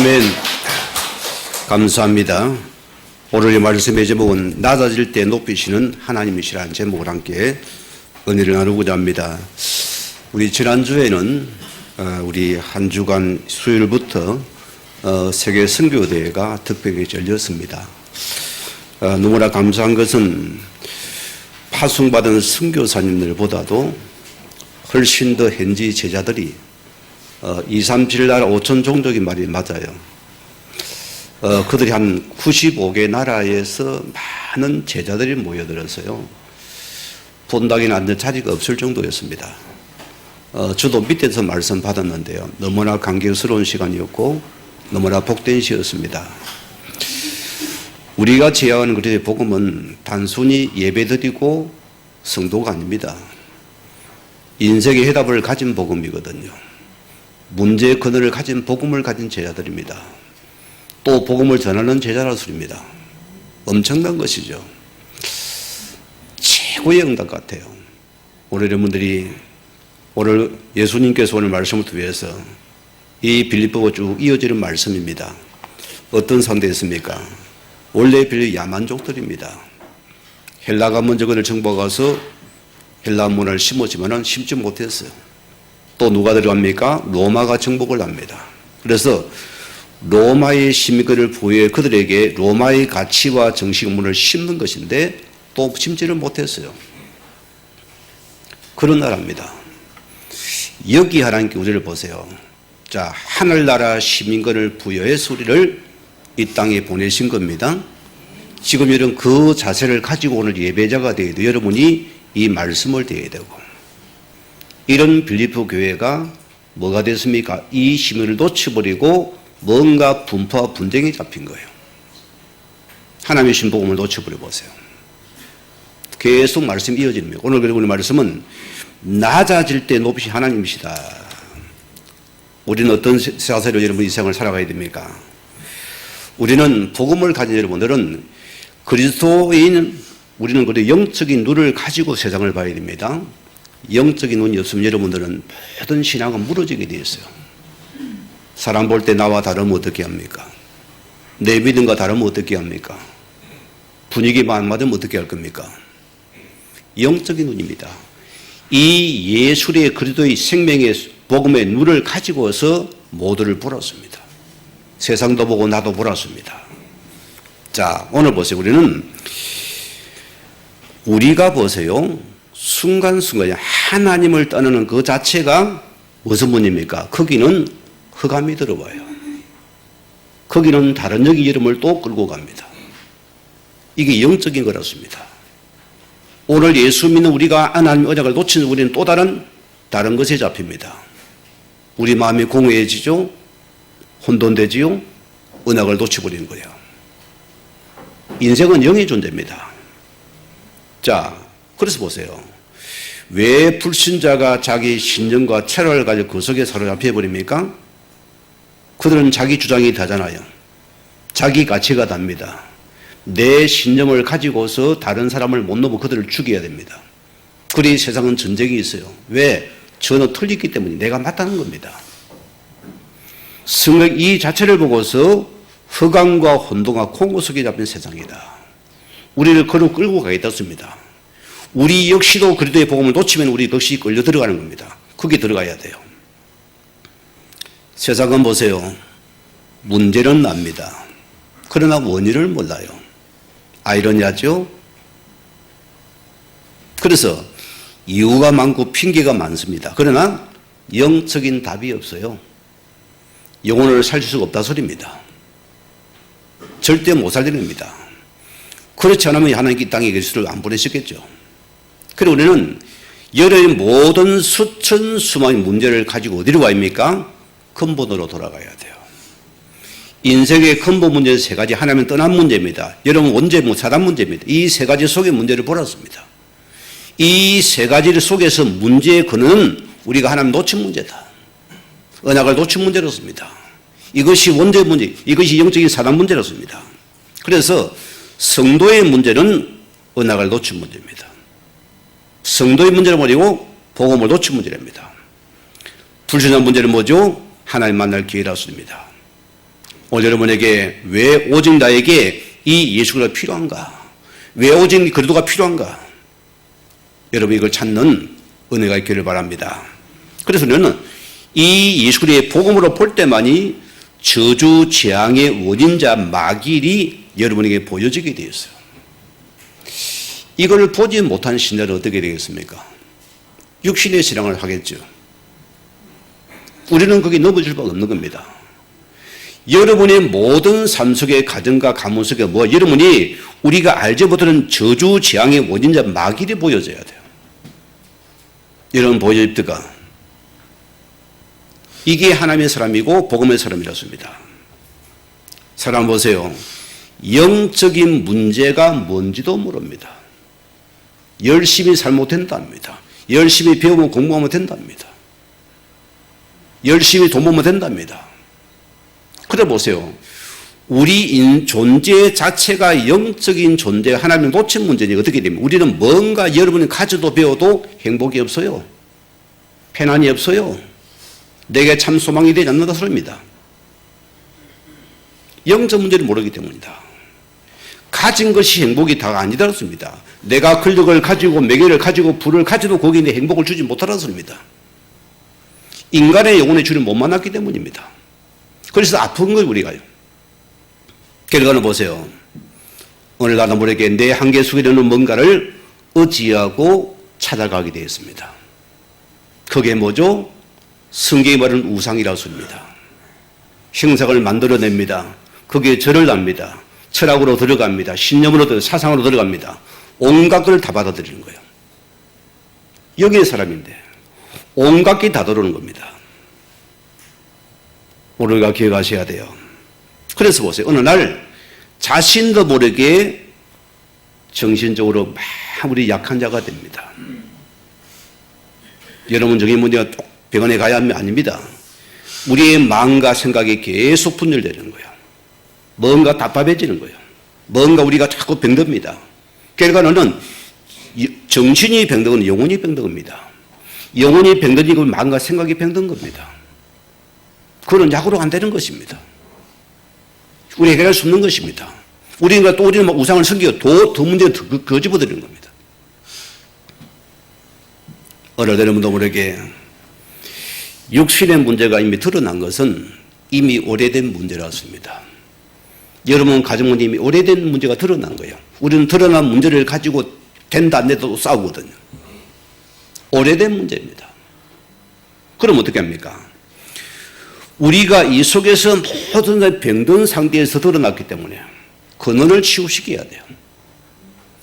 아멘. 감사합니다. 오늘의 말씀의 제목은 낮아질 때 높이시는 하나님이시라는 제목을 함께 은혜를 나누고자 합니다. 우리 지난주에는 우리 한 주간 수요일부터 세계 선교대회가 특별히 열렸습니다. 너무나 감사한 것은 파송받은 선교사님들보다도 훨씬 더 현지 제자들이 237 나라 5천 종족이 말이 맞아요. 그들이 한 95개 나라에서 많은 제자들이 모여들어서요. 본당에는 앉을 자리가 없을 정도였습니다. 저도 밑에서 말씀 받았는데요. 너무나 감격스러운 시간이었고 너무나 복된 시였습니다. 우리가 제안하는 그리스도의 복음은 단순히 예배드리고 성도가 아닙니다. 인생의 해답을 가진 복음이거든요. 문제의 그늘을 가진 복음을 가진 제자들입니다. 또 복음을 전하는 제자라 소리입니다. 엄청난 것이죠. 최고의 응답 같아요. 오늘 여러분들이 오늘 예수님께서 오늘 말씀을 통해서 이 빌립보가 쭉 이어지는 말씀입니다. 어떤 상대였습니까? 원래 빌립 야만족들입니다. 헬라가 먼저 그를 정복해서 헬라 문화를 심었지만 심지 못했어요. 또 누가 들어갑니까? 로마가 정복을 합니다. 그래서 로마의 시민권을 부여해 그들에게 로마의 가치와 정식문을 심는 것인데 또 심지를 못했어요. 그런 나라입니다. 여기 하나님께 우리를 보세요. 자, 하늘나라 시민권을 부여해서 우리를 이 땅에 보내신 겁니다. 지금 여러분 그 자세를 가지고 오늘 예배자가 되어야 돼요. 여러분이 이 말씀을 드려야 되고, 이런 빌립보 교회가 뭐가 됐습니까? 이 시민을 놓쳐버리고 뭔가 분파와 분쟁이 잡힌 거예요. 하나님의 신복음을 놓쳐버려 보세요. 계속 말씀이 이어집니다. 오늘 그리고 오늘 말씀은 낮아질 때 높이신 하나님이시다. 우리는 어떤 자세로 여러분 이 세상을 살아가야 됩니까? 우리는 복음을 가진 여러분들은 그리스도인, 우리는 그래 영적인 눈을 가지고 세상을 봐야 됩니다. 영적인 눈이 없으면 여러분들은 모든 신앙은 무너지게 되어 있어요. 사람 볼 때 나와 다르면 어떻게 합니까? 내 믿음과 다르면 어떻게 합니까? 분위기만 안 맞으면 어떻게 할 겁니까? 영적인 눈입니다. 이 예술의 그리스도의 생명의 복음의 눈을 가지고서 모두를 보았습니다. 세상도 보고 나도 보았습니다. 자, 오늘 보세요. 우리가 보세요. 순간순간에 하나님을 떠나는 그 자체가 무슨 문입니까? 거기는 흑암이 들어와요. 거기는 다른 영의 이름을 또 끌고 갑니다. 이게 영적인 거라습니다. 오늘 예수 믿는 우리가 하나님의 언약을 놓친 우리는 또 다른 것에 잡힙니다. 우리 마음이 공허해지죠. 혼돈되지요. 언약을 놓쳐버리는 거예요. 인생은 영의 존재입니다. 자, 그래서 보세요. 왜 불신자가 자기 신념과 철학을 가지고 그 속에 사로잡혀 버립니까? 그들은 자기 주장이 다잖아요. 자기 가치가 답니다. 내 신념을 가지고서 다른 사람을 못 넘어 그들을 죽여야 됩니다. 그리 세상은 전쟁이 있어요. 왜? 저는 틀렸기 때문에 내가 맞다는 겁니다. 성경 이 자체를 보고서 흑암과 혼돈과 공고 속에 잡힌 세상이다. 우리를 그로 끌고 가겠다습니다. 우리 역시도 그리스도의 복음을 놓치면 우리 역시 끌려 들어가는 겁니다. 거기 들어가야 돼요. 세상은 보세요. 문제는 납니다. 그러나 원인을 몰라요. 아이러니하죠? 그래서 이유가 많고 핑계가 많습니다. 그러나 영적인 답이 없어요. 영혼을 살릴 수가 없다 소리입니다. 절대 못 살리는 겁니다. 그렇지 않으면 하나님께 이 땅에 그리스도를 안 보내셨겠죠. 그리고 우리는 여러의 모든 수천 수만의 문제를 가지고 어디로 가입니까? 근본으로 돌아가야 돼요. 인생의 근본 문제는 세 가지. 하나님은 떠난 문제입니다. 여러분 원죄 사단 문제입니다. 이 세 가지 속의 문제를 보았습니다. 이 세 가지 속에서 문제의 근원은 우리가 하나님 놓친 문제다. 언약을 놓친 문제로습니다. 이것이 원죄 문제, 이것이 영적인 사단 문제로습니다. 그래서 성도의 문제는 언약을 놓친 문제입니다. 성도의 문제를 버리고 복음을 놓친 문제랍니다. 불신한 문제는 뭐죠? 하나님 만날 기회라습니다. 오늘 여러분에게 왜 오직 나에게 이 예수가 필요한가? 왜 오직 그리스도가 필요한가? 여러분 이걸 찾는 은혜가 있기를 바랍니다. 그래서 우리는 이 예수 그리스도의 복음으로 볼 때만이 저주 재앙의 원인자 마귀이 여러분에게 보여지게 되었어요. 이걸 보지 못한 신자는 어떻게 되겠습니까? 육신의 신앙을 하겠죠. 우리는 거기 넘어질 수가 없는 겁니다. 여러분의 모든 삶 속의 가정과 가문 속에 여러분이 우리가 알지 못하는 저주 재앙의 원인자 마귀이 보여져야 돼요. 여러분 보여집니까? 이게 하나님의 사람이고 복음의 사람이라습니다. 사람 보세요. 영적인 문제가 뭔지도 모릅니다. 열심히 살면 된답니다. 열심히 배우면 공부하면 된답니다. 열심히 돈 벌면 된답니다. 그래 보세요. 우리 존재 자체가 영적인 존재, 하나님을 놓친 문제니 어떻게 됩니까? 우리는 뭔가 여러분이 가져도 배워도 행복이 없어요. 편안이 없어요. 내게 참 소망이 되지 않는다 소리입니다. 영적 문제를 모르기 때문이다. 가진 것이 행복이 다가 아니다는 소리입니다. 내가 근력을 가지고 매개를 가지고 부를 가지도 거기에 행복을 주지 못하라는 소리입니다. 인간의 영혼의 주를 못 만났기 때문입니다. 그래서 아픈 거예요, 우리가요. 결과는 보세요. 오늘 나무에게 내 한계 속에는 뭔가를 의지하고 찾아가게 되었습니다. 그게 뭐죠? 성경이 말하는 우상이라고 소리입니다. 형상을 만들어냅니다. 거기에 절을 납니다. 철학으로 들어갑니다. 신념으로 사상으로 들어갑니다. 온갖 걸 다 받아들이는 거예요. 여기의 사람인데 온갖 게 다 들어오는 겁니다. 우리가 기억하셔야 돼요. 그래서 보세요. 어느 날 자신도 모르게 정신적으로 아무리 약한 자가 됩니다. 여러분 저기 문제가 병원에 가야 하면 아닙니다. 우리의 마음과 생각이 계속 분열되는 거예요. 뭔가 답답해지는 거예요. 뭔가 우리가 자꾸 병듭니다. 결과는 정신이 병든 영혼이 병듭니다. 영혼이 병든 건 마음과 생각이 병든 겁니다. 그건 약으로 안 되는 것입니다. 우리 해결할 수 없는 것입니다. 우리가 또 우리는 우상을 섬기고 더 문제를 더 집어드리는 겁니다. 어느 여러분도 모르게 육신의 문제가 이미 드러난 것은 이미 오래된 문제라습니다. 여러분 가정 문제 이미 오래된 문제가 드러난 거예요. 우리는 드러난 문제를 가지고 된다 안 돼도 싸우거든요. 오래된 문제입니다. 그럼 어떻게 합니까? 우리가 이 속에서 모든 병든 상태에서 드러났기 때문에 근원을 치유시켜야 돼요.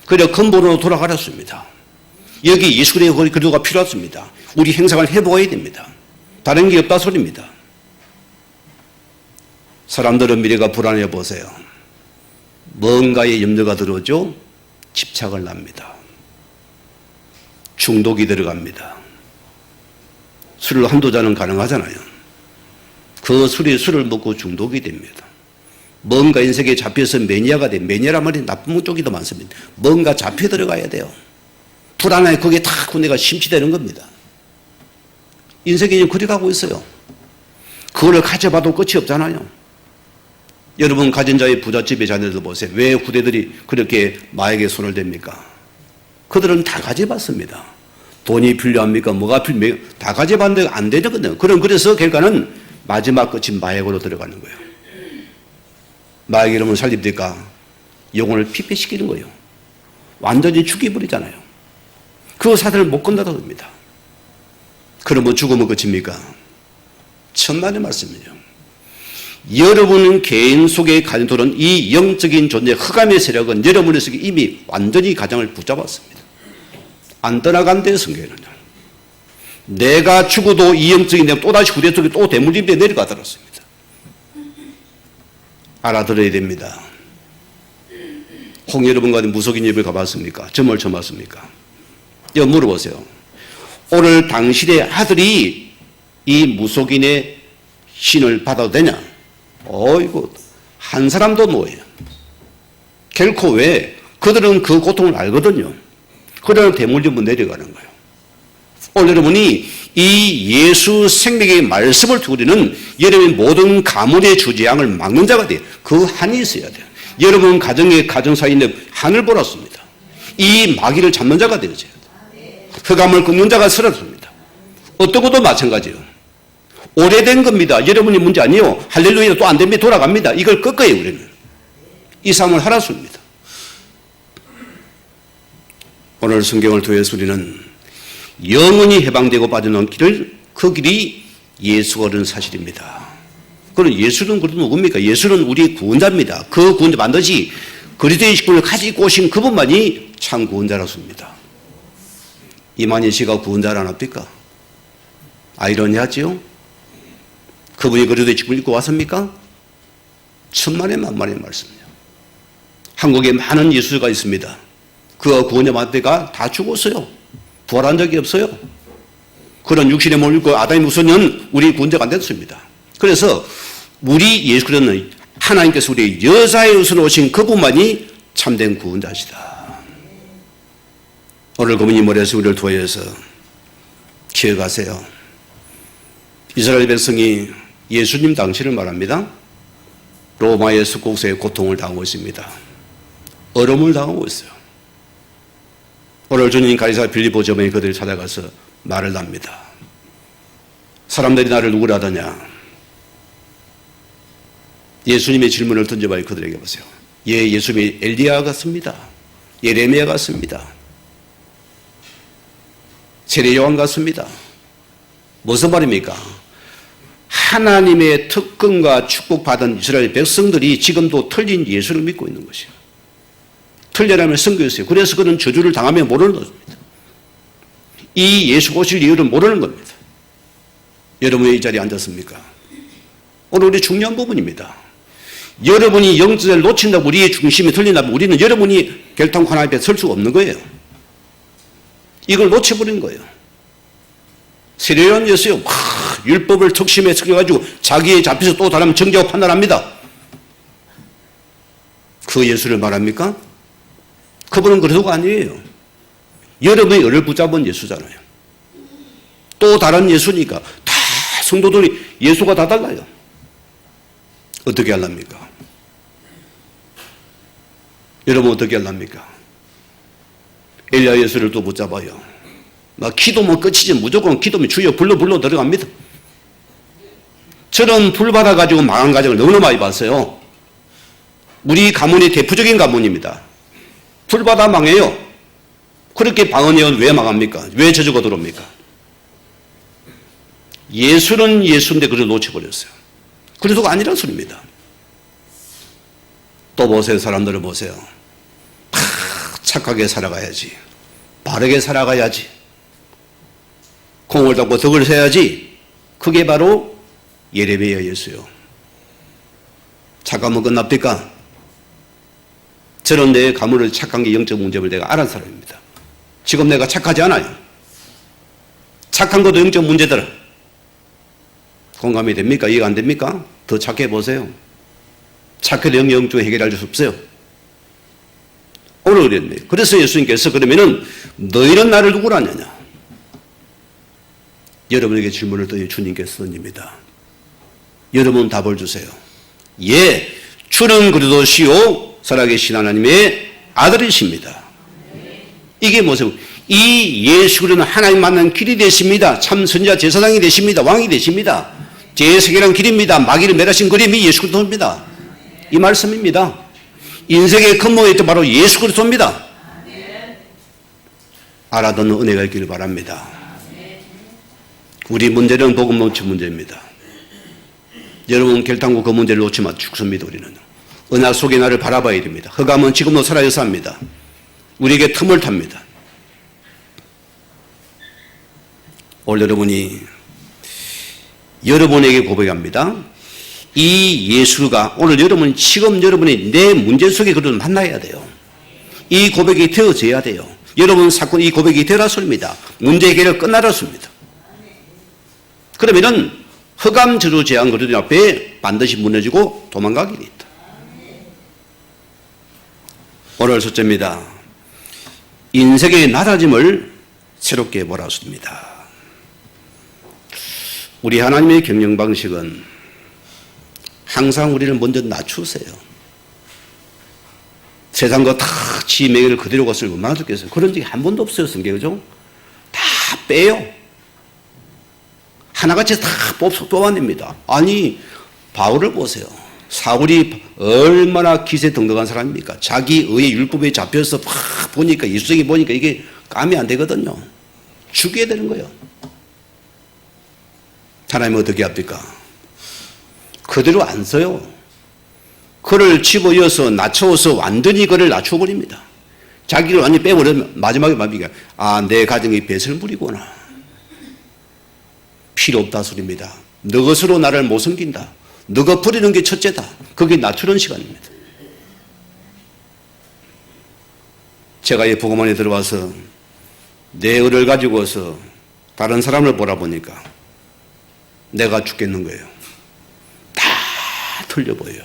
그래서 근본으로 돌아가렸습니다. 여기 예수 그리스도의 그리스도가 필요했습니다. 우리 행상을 해보아야 됩니다. 다른 게 없다 소리입니다. 사람들은 미래가 불안해 보세요. 뭔가에 염려가 들어오죠? 집착을 납니다. 중독이 들어갑니다. 술을 한두 잔은 가능하잖아요. 그 술을 먹고 중독이 됩니다. 뭔가 인생에 잡혀서 매니아가 돼. 매니아란 말이 나쁜 쪽이 더 많습니다. 뭔가 잡혀 들어가야 돼요. 불안하게 거기에 다 군대가 심취되는 겁니다. 인생이 지금 그리 가고 있어요. 그걸 가져봐도 끝이 없잖아요. 여러분 가진 자의 부잣집의 자녀들 보세요. 왜 후대들이 그렇게 마약에 손을 댑니까? 그들은 다 가져봤습니다. 돈이 필요합니까? 뭐가 필요합니까? 다 가져봤는데 안 되거든요. 그래서 결과는 마지막 끝이 마약으로 들어가는 거예요. 마약이 여러분 살립니까? 영혼을 피폐시키는 거예요. 완전히 죽여버리잖아요. 그 사단을 못 건너다 겁니다. 그러면 죽으면 끝입니까? 천만의 말씀이죠. 여러분 개인 속에 가진 돌은 이 영적인 존재 흑암의 세력은 여러분의 속에 이미 완전히 가정을 붙잡았습니다. 안 떠나간대요, 성경에는요. 내가 죽어도 이 영적인 내가 또다시 구대 속에 또 대물림에 내려가더랬습니다. 알아들어야 됩니다. 홍 여러분과 무속인 예배를 가봤습니까? 점을 쳐봤습니까? 이거 물어보세요. 오늘 당신의 아들이 이 무속인의 신을 받아도 되냐? 어이구, 한 사람도 뭐예요? 결코 왜? 그들은 그 고통을 알거든요. 그러나 대물림은 내려가는 거예요. 오늘 여러분이 이 예수 생명의 말씀을 두고 우리는 여러분의 모든 가문의 주재앙을 막는 자가 돼요. 그 한이 있어야 돼요. 여러분 가정 사이에 있는 한을 보았습니다. 이 마귀를 잡는 자가 되어져요. 흑암을 끊는 자가 쓰러집니다. 어떤 것도 마찬가지예요. 오래된 겁니다. 여러분이 문제 아니에요. 할렐루야 또 안 됩니다. 돌아갑니다. 이걸 꺾어요 우리는. 이 삶을 하라습니다. 오늘 성경을 통해서 우리는 영원히 해방되고 빠져나온 길을 그 길이 예수가 오른 사실입니다. 그럼 예수는 그래도 누굽니까? 예수는 우리 구원자입니다. 그 구원자 반드시 그리스도의 식구를 가지고 오신 그분만이 참 구원자라습니다. 이만희 씨가 구원자를 안 합니까? 아이러니하지요? 그분이 그리스도의 식구를 입고 왔습니까? 천만의 만만의 말씀이에요. 한국에 많은 예수가 있습니다. 그 구원자 마태가 다 죽었어요. 부활한 적이 없어요. 그런 육신의 몸을 입고 아담이 무서운 우리 구원자가 안 됐습니다. 그래서 우리 예수 그리스도는 하나님께서 우리 여자의 옷으로 오신 그분만이 참된 구원자시다. 오늘 그분이 머리에서 우리를 도와서 기억하세요. 이스라엘 백성이 예수님 당신을 말합니다. 로마의 속국서에 고통을 당하고 있습니다. 얼음을 당하고 있어요. 오늘 주님 가이사 빌립보 저번에 그들이 찾아가서 말을 합니다. 사람들이 나를 누구라 하더냐? 예수님의 질문을 던져봐요. 그들에게 보세요. 예, 예수님이 엘리야 같습니다. 예레미야 같습니다. 세례 요한 같습니다. 무슨 말입니까? 하나님의 특권과 축복받은 이스라엘 백성들이 지금도 틀린 예수를 믿고 있는 것이에요. 틀려라면 선교했어요. 그래서 그는 저주를 당하면 모르는 것입니다. 이 예수 오실 이유를 모르는 겁니다. 여러분 왜 이 자리에 앉았습니까? 오늘 우리 중요한 부분입니다. 여러분이 영적을 놓친다고 우리의 중심이 틀린다면 우리는 여러분이 결단코 하나님 앞에 설 수가 없는 거예요. 이걸 놓쳐버린 거예요. 세례요한이었어요. 율법을 특심에 쓰여가지고 자기에 잡혀서 또 다른 정죄하고 판단합니다. 그 예수를 말합니까? 그분은 그리스도가 아니에요. 여러분이 열을 붙잡은 예수잖아요. 또 다른 예수니까 다 성도들이 예수가 다 달라요. 어떻게 하랍니까? 여러분 어떻게 하랍니까? 엘리야 예수를 또 붙잡아요. 막 기도면 끝이지 무조건 기도면 주여 불러 들어갑니다. 저는 불 받아가지고 망한 가정을 너무나 많이 봤어요. 우리 가문이 대표적인 가문입니다. 불 받아 망해요. 그렇게 방언이면 왜 망합니까? 왜 저주가 들어옵니까? 예수는 예수인데 그걸 놓쳐버렸어요. 그리스도가 아니란 소리입니다. 또 보세요. 사람들을 보세요. 착하게 살아가야지. 바르게 살아가야지. 공을 닦고 덕을 세야지. 그게 바로 예레미야 예수요. 착하면 끝납니까? 저는 내 가문을 착한 게 영적 문제를 내가 알은 사람입니다. 지금 내가 착하지 않아요. 착한 것도 영적 문제더라. 공감이 됩니까? 이해가 안 됩니까? 더 착해 보세요. 착해도 영적 해결할 수 없어요. 오늘 그랬네요. 그래서 예수님께서 그러면은 너희는 나를 누구라 하느냐? 여러분에게 질문을 더 주님께서 던집니다. 여러분 답을 주세요. 예, 주는 그리스도시요 살아계신 하나님의 아들이십니다. 이게 무슨 이 예수 그리스도는 하나님 만난 길이 되십니다. 참 선지자 제사장이 되십니다. 왕이 되십니다. 제3계란 길입니다. 마귀를 멸하신 그림이 예수 그리스도입니다. 이 말씀입니다. 인생의 근본이 있던 바로 예수 그리스도입니다. 알아듣는 은혜가 있기를 바랍니다. 우리 문제는 복음 놓친 문제입니다. 여러분 결단코 그 문제를 놓치면 죽습니다. 우리는 은하 속에 나를 바라봐야 됩니다. 흑암은 지금도 살아서 합니다. 우리에게 틈을 탑니다. 오늘 여러분이 여러분에게 고백합니다. 이 예수가 오늘 여러분 지금 여러분이 내 문제 속에 그를 만나야 돼요. 이 고백이 되어져야 돼요. 여러분 사건 이 고백이 되라 소리입니다. 문제 해결을 끝나라 소리입니다. 그러면은 흑암 저주 재앙 그리스도 앞에 반드시 무너지고 도망가게 돼 있다. 오늘 첫째입니다. 인생의 낮아짐을 새롭게 몰아줍니다. 우리 하나님의 경영 방식은 항상 우리를 먼저 낮추세요. 세상과 다 지 명예를 그대로 갔을 얼마나 좋겠어요. 그런 적이 한 번도 없어요, 성경에. 그죠? 다 빼요. 하나같이 다 뽑아냅니다. 아니, 바울을 보세요. 사울이 얼마나 기세등등한 사람입니까? 자기 의의 율법에 잡혀서 막 보니까, 예수적이 보니까 이게 감이 안 되거든요. 죽여야 되는 거예요. 하나님은 어떻게 합니까? 그대로 안 써요. 그를 집어이어서 낮춰서 완전히 그를 낮춰버립니다. 자기를 완전히 빼버리면 마지막에 뭡니까? 아, 내 가정이 배설물이구나. 필요 없다 소리입니다. 너 것으로 나를 못 섬긴다. 너가 버리는 게 첫째다. 그게 낮추는 시간입니다. 제가 이 복음 안에 들어와서 내 의를 가지고서 다른 사람을 보라 보니까 내가 죽겠는 거예요. 다 틀려 보여요.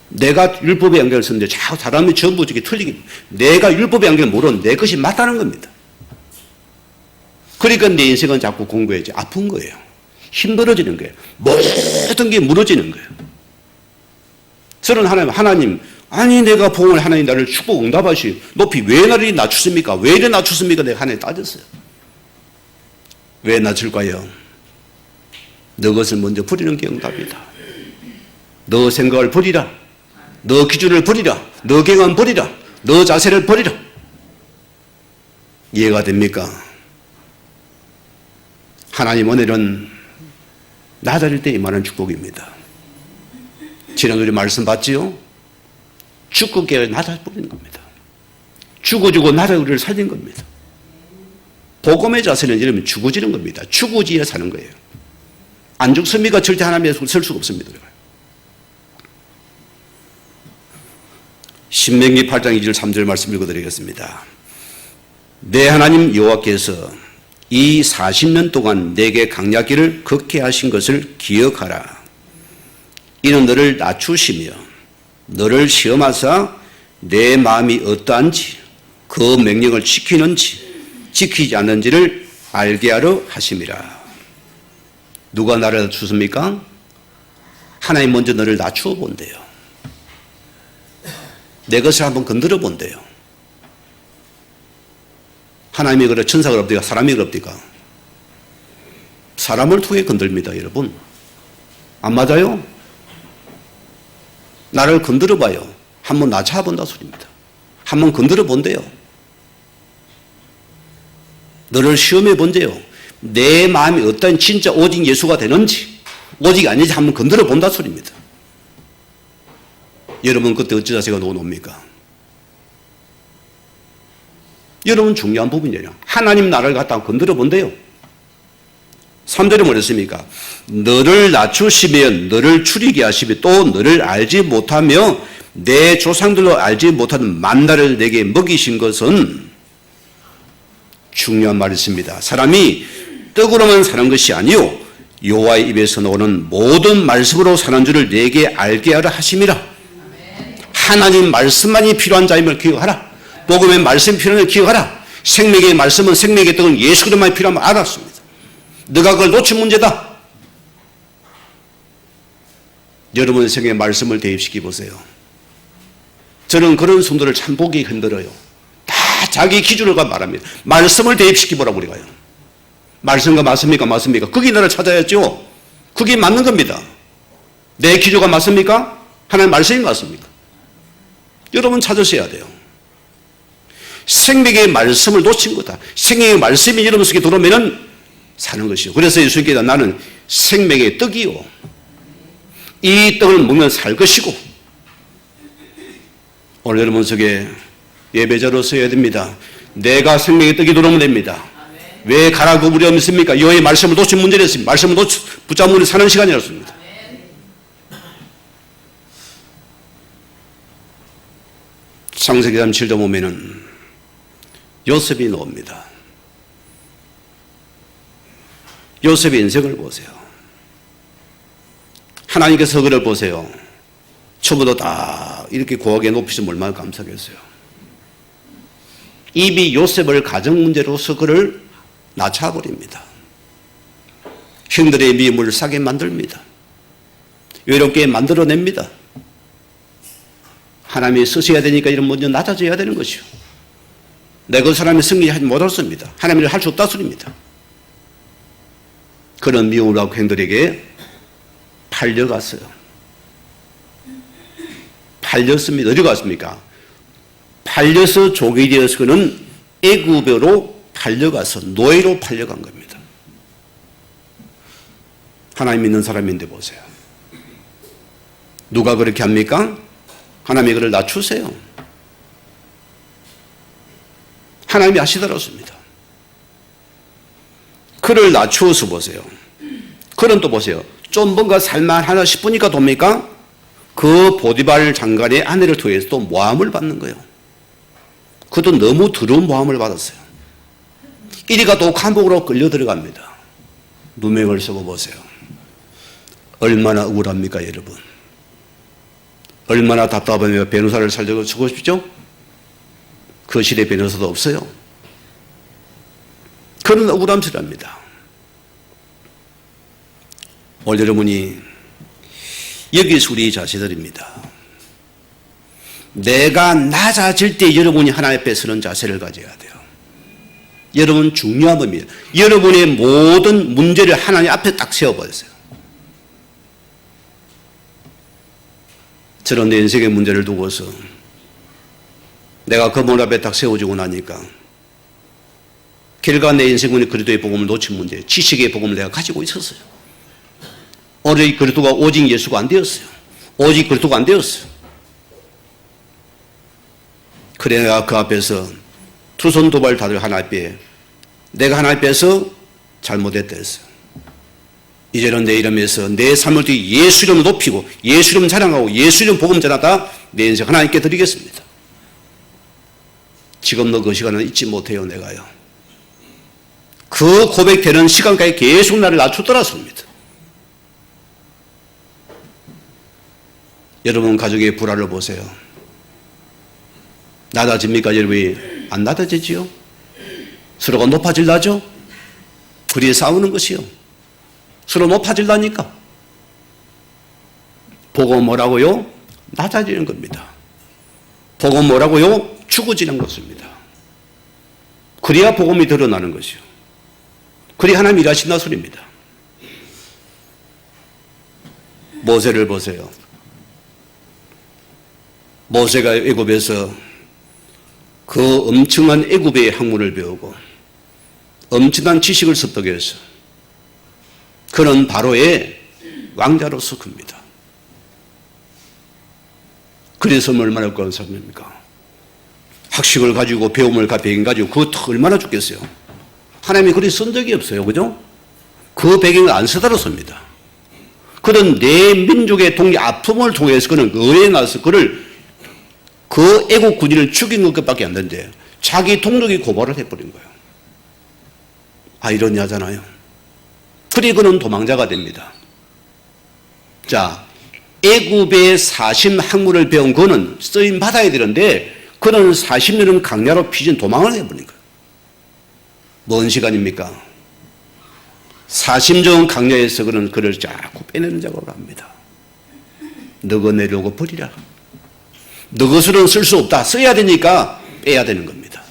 내가 율법의 안경을 썼는데 자꾸 사람이 전부 저게 틀리게, 내가 율법의 안경을 모르는 내 것이 맞다는 겁니다. 그러니까 내 인생은 자꾸 공부해야지 아픈 거예요. 힘들어지는 거예요. 모든 게 무너지는 거예요. 저는 하나님, 아니 내가 복음을 하나님 나를 축복 응답하시 높이 왜 나를 낮추십니까? 왜 이래 낮추십니까? 내가 하나님 따졌어요. 왜 낮출까요? 너 것을 먼저 버리는 게 응답이다. 너 생각을 버리라. 너 기준을 버리라. 너 경험 버리라. 너 자세를 버리라. 이해가 됩니까? 하나님 은혜는 낮아질 때 임하는 축복입니다. 지난주에 말씀 봤지요? 죽고 낮아버리는 겁니다. 죽어지고 낮아 우리를 살린 겁니다. 복음의 자세는 이러면 죽어지는 겁니다. 죽어지야 사는 거예요. 안 죽습니까? 절대 하나님의 손 설 수가 없습니다. 신명기 8장 2절 3절 말씀 읽어드리겠습니다. 내 하나님 여호와께서 이 40년 동안 내게 강약기를 걷게 하신 것을 기억하라. 이는 너를 낮추시며 너를 시험하사 내 마음이 어떠한지 그 명령을 지키는지 지키지 않는지를 알게 하려 하심이라. 누가 나를 낮추십니까? 하나님 먼저 너를 낮추어 본대요. 내 것을 한번 건드려 본대요. 하나님이 그래 천사가 없디까 사람이 그럽니까? 사람을 통해 건들입니다, 여러분. 안 맞아요? 나를 건드려 봐요. 한번 낮춰 본다 소리입니다. 한번 건드려 본대요. 너를 시험해 본대요. 내 마음이 어떤 진짜 오직 예수가 되는지 오직 아닌지 한번 건드려 본다 소리입니다. 여러분 그때 어찌 자세가 놓습니까? 여러분 중요한 부분이에요. 하나님 나라를 갖다가 건드려 본대요. 3절에 뭐랬습니까? 너를 낮추시며 너를 추리게 하시며 또 너를 알지 못하며 내 조상들로 알지 못하는 만나를 내게 먹이신 것은, 중요한 말이 있습니다. 사람이 떡으로만 사는 것이 아니요 여호와의 입에서 나오는 모든 말씀으로 사는 줄을 내게 알게 하라 하심이라. 하나님 말씀만이 필요한 자임을 기억하라. 복음의 말씀이 필요한 걸 기억하라. 생명의 말씀은 생명의 떡은 예수 그리스도만이 필요함을 알았습니다. 너가 그걸 놓친 문제다. 여러분의 생명의 말씀을 대입시켜 보세요. 저는 그런 성도를 참 보기 힘들어요. 다 자기 기준을 말합니다. 말씀을 대입시켜 보라고 우리가요. 말씀과 맞습니까? 맞습니까? 그게 나를 찾아야죠. 그게 맞는 겁니다. 내 기준과 맞습니까? 하나님 말씀이 맞습니까? 여러분 찾으셔야 돼요. 생명의 말씀을 놓친 거다. 생명의 말씀이 여러분 속에 들어오면 사는 것이요. 그래서 예수님께서 나는 생명의 떡이요. 이 떡을 먹으면 살 것이고, 오늘 여러분 속에 예배자로 서야 됩니다. 내가 생명의 떡이 들어오면 됩니다. 왜 가라고 무리하십니까? 여호와의 말씀을 놓친 문제였습니다. 말씀을 붙잡으면 사는 시간이었습니다. 창세기 37장 보면은 요셉이 나옵니다. 요셉의 인생을 보세요. 하나님께서 그를 보세요. 처음부터 다 이렇게 고하게 높이시면 얼마나 감사하겠어요. 입이 요셉을 가정 문제로서 그를 낮춰버립니다. 형들의 미움을 사게 만듭니다. 외롭게 만들어냅니다. 하나님이 쓰셔야 되니까 이런 먼저 낮아져야 되는 것이요. 내가 그 사람이 승리하지 못했습니다. 하나님을 할 수 없다 소리입니다. 그런 미움을 하고 형들에게 팔려갔어요. 팔렸습니다. 어디 갔습니까? 팔려서 족이 되어서 그는 애굽으로 팔려가서 노예로 팔려간 겁니다. 하나님 믿는 사람인데 보세요. 누가 그렇게 합니까? 하나님이 그를 낮추세요. 하나님이 하시더라습니다. 그를 낮추어서 보세요. 그는 또 보세요. 좀 뭔가 살만하나 싶으니까 돕니까? 그 보디발 장관의 아내를 통해서 또 모함을 받는 거예요. 그도 너무 더러운 모함을 받았어요. 이리가 또 감옥으로 끌려 들어갑니다. 누명을 쓰고 보세요. 얼마나 억울합니까, 여러분? 얼마나 답답하며 변호사를 살려고 쓰고 싶죠? 그 시대에 변호사도 없어요. 그런 억울함스럽니다. 오늘 여러분이 여기서 우리 자세들입니다. 내가 낮아질 때 여러분이 하나님 앞에 서는 자세를 가져야 돼요. 여러분 중요한 겁니다. 여러분의 모든 문제를 하나님 앞에 딱 세워버렸어요. 저는 내 인생의 문제를 두고서 내가 그 문 앞에 딱 세워지고 나니까 결과 내 인생의 그리스도의 복음을 놓친 문제, 지식의 복음을 내가 가지고 있었어요. 오직 그리스도가 오직 예수가 안 되었어요. 오직 그리스도가 안 되었어요. 그래 내가 그 앞에서 투손 도발 다들 하나님 앞에 내가 하나님 앞에서 잘못했다 했어요. 이제는 내 이름에서 내 삶을 통해 예수 이름을 높이고 예수 이름 자랑하고 예수 이름 복음 전하다 내 인생 하나님께 드리겠습니다. 지금도 그 시간은 잊지 못해요. 내가요. 그 고백되는 시간까지 계속 나를 낮추더라습니다. 여러분 가족의 불화를 보세요. 낮아집니까? 여러분이 안 낮아지지요? 서로가 높아질라죠? 그리 싸우는 것이요. 서로 높아질라니까. 보고 뭐라고요? 낮아지는 겁니다. 보고 뭐라고요? 죽어지는 것입니다. 그래야 복음이 드러나는 것이요. 그래야 하나님 일하신다 소리입니다. 모세를 보세요. 모세가 애굽에서 그 엄청난 애굽의 학문을 배우고 엄청난 지식을 습득해서 그는 바로의 왕자로서 큽니다. 그래서 얼마나 어려운 사람입니까? 학식을 가지고 배움을 가지고 그것도 얼마나 좋겠어요. 하나님이 그리 쓴 적이 없어요. 그죠? 그 배경을 안 쓰다로섭니다. 그런 내 민족의 아픔을 통해서 그는 의에 나서 그 애국 군인을 죽인 것밖에 안 되는데 자기 동족이 고발을 해버린 거예요. 아이러니하잖아요. 그래 그는 도망자가 됩니다. 자, 애굽의 사심 학문을 배운 그는 쓰임 받아야 되는데 그는 40년은 강야로 피신 도망을 해버린 거예요. 뭔 시간입니까? 40년 강야에서 그는 그를 자꾸 빼내는 작업을 합니다. 너가 내려오고 버리라. 너 것으로는 쓸 수 없다. 써야 되니까 빼야 되는 겁니다.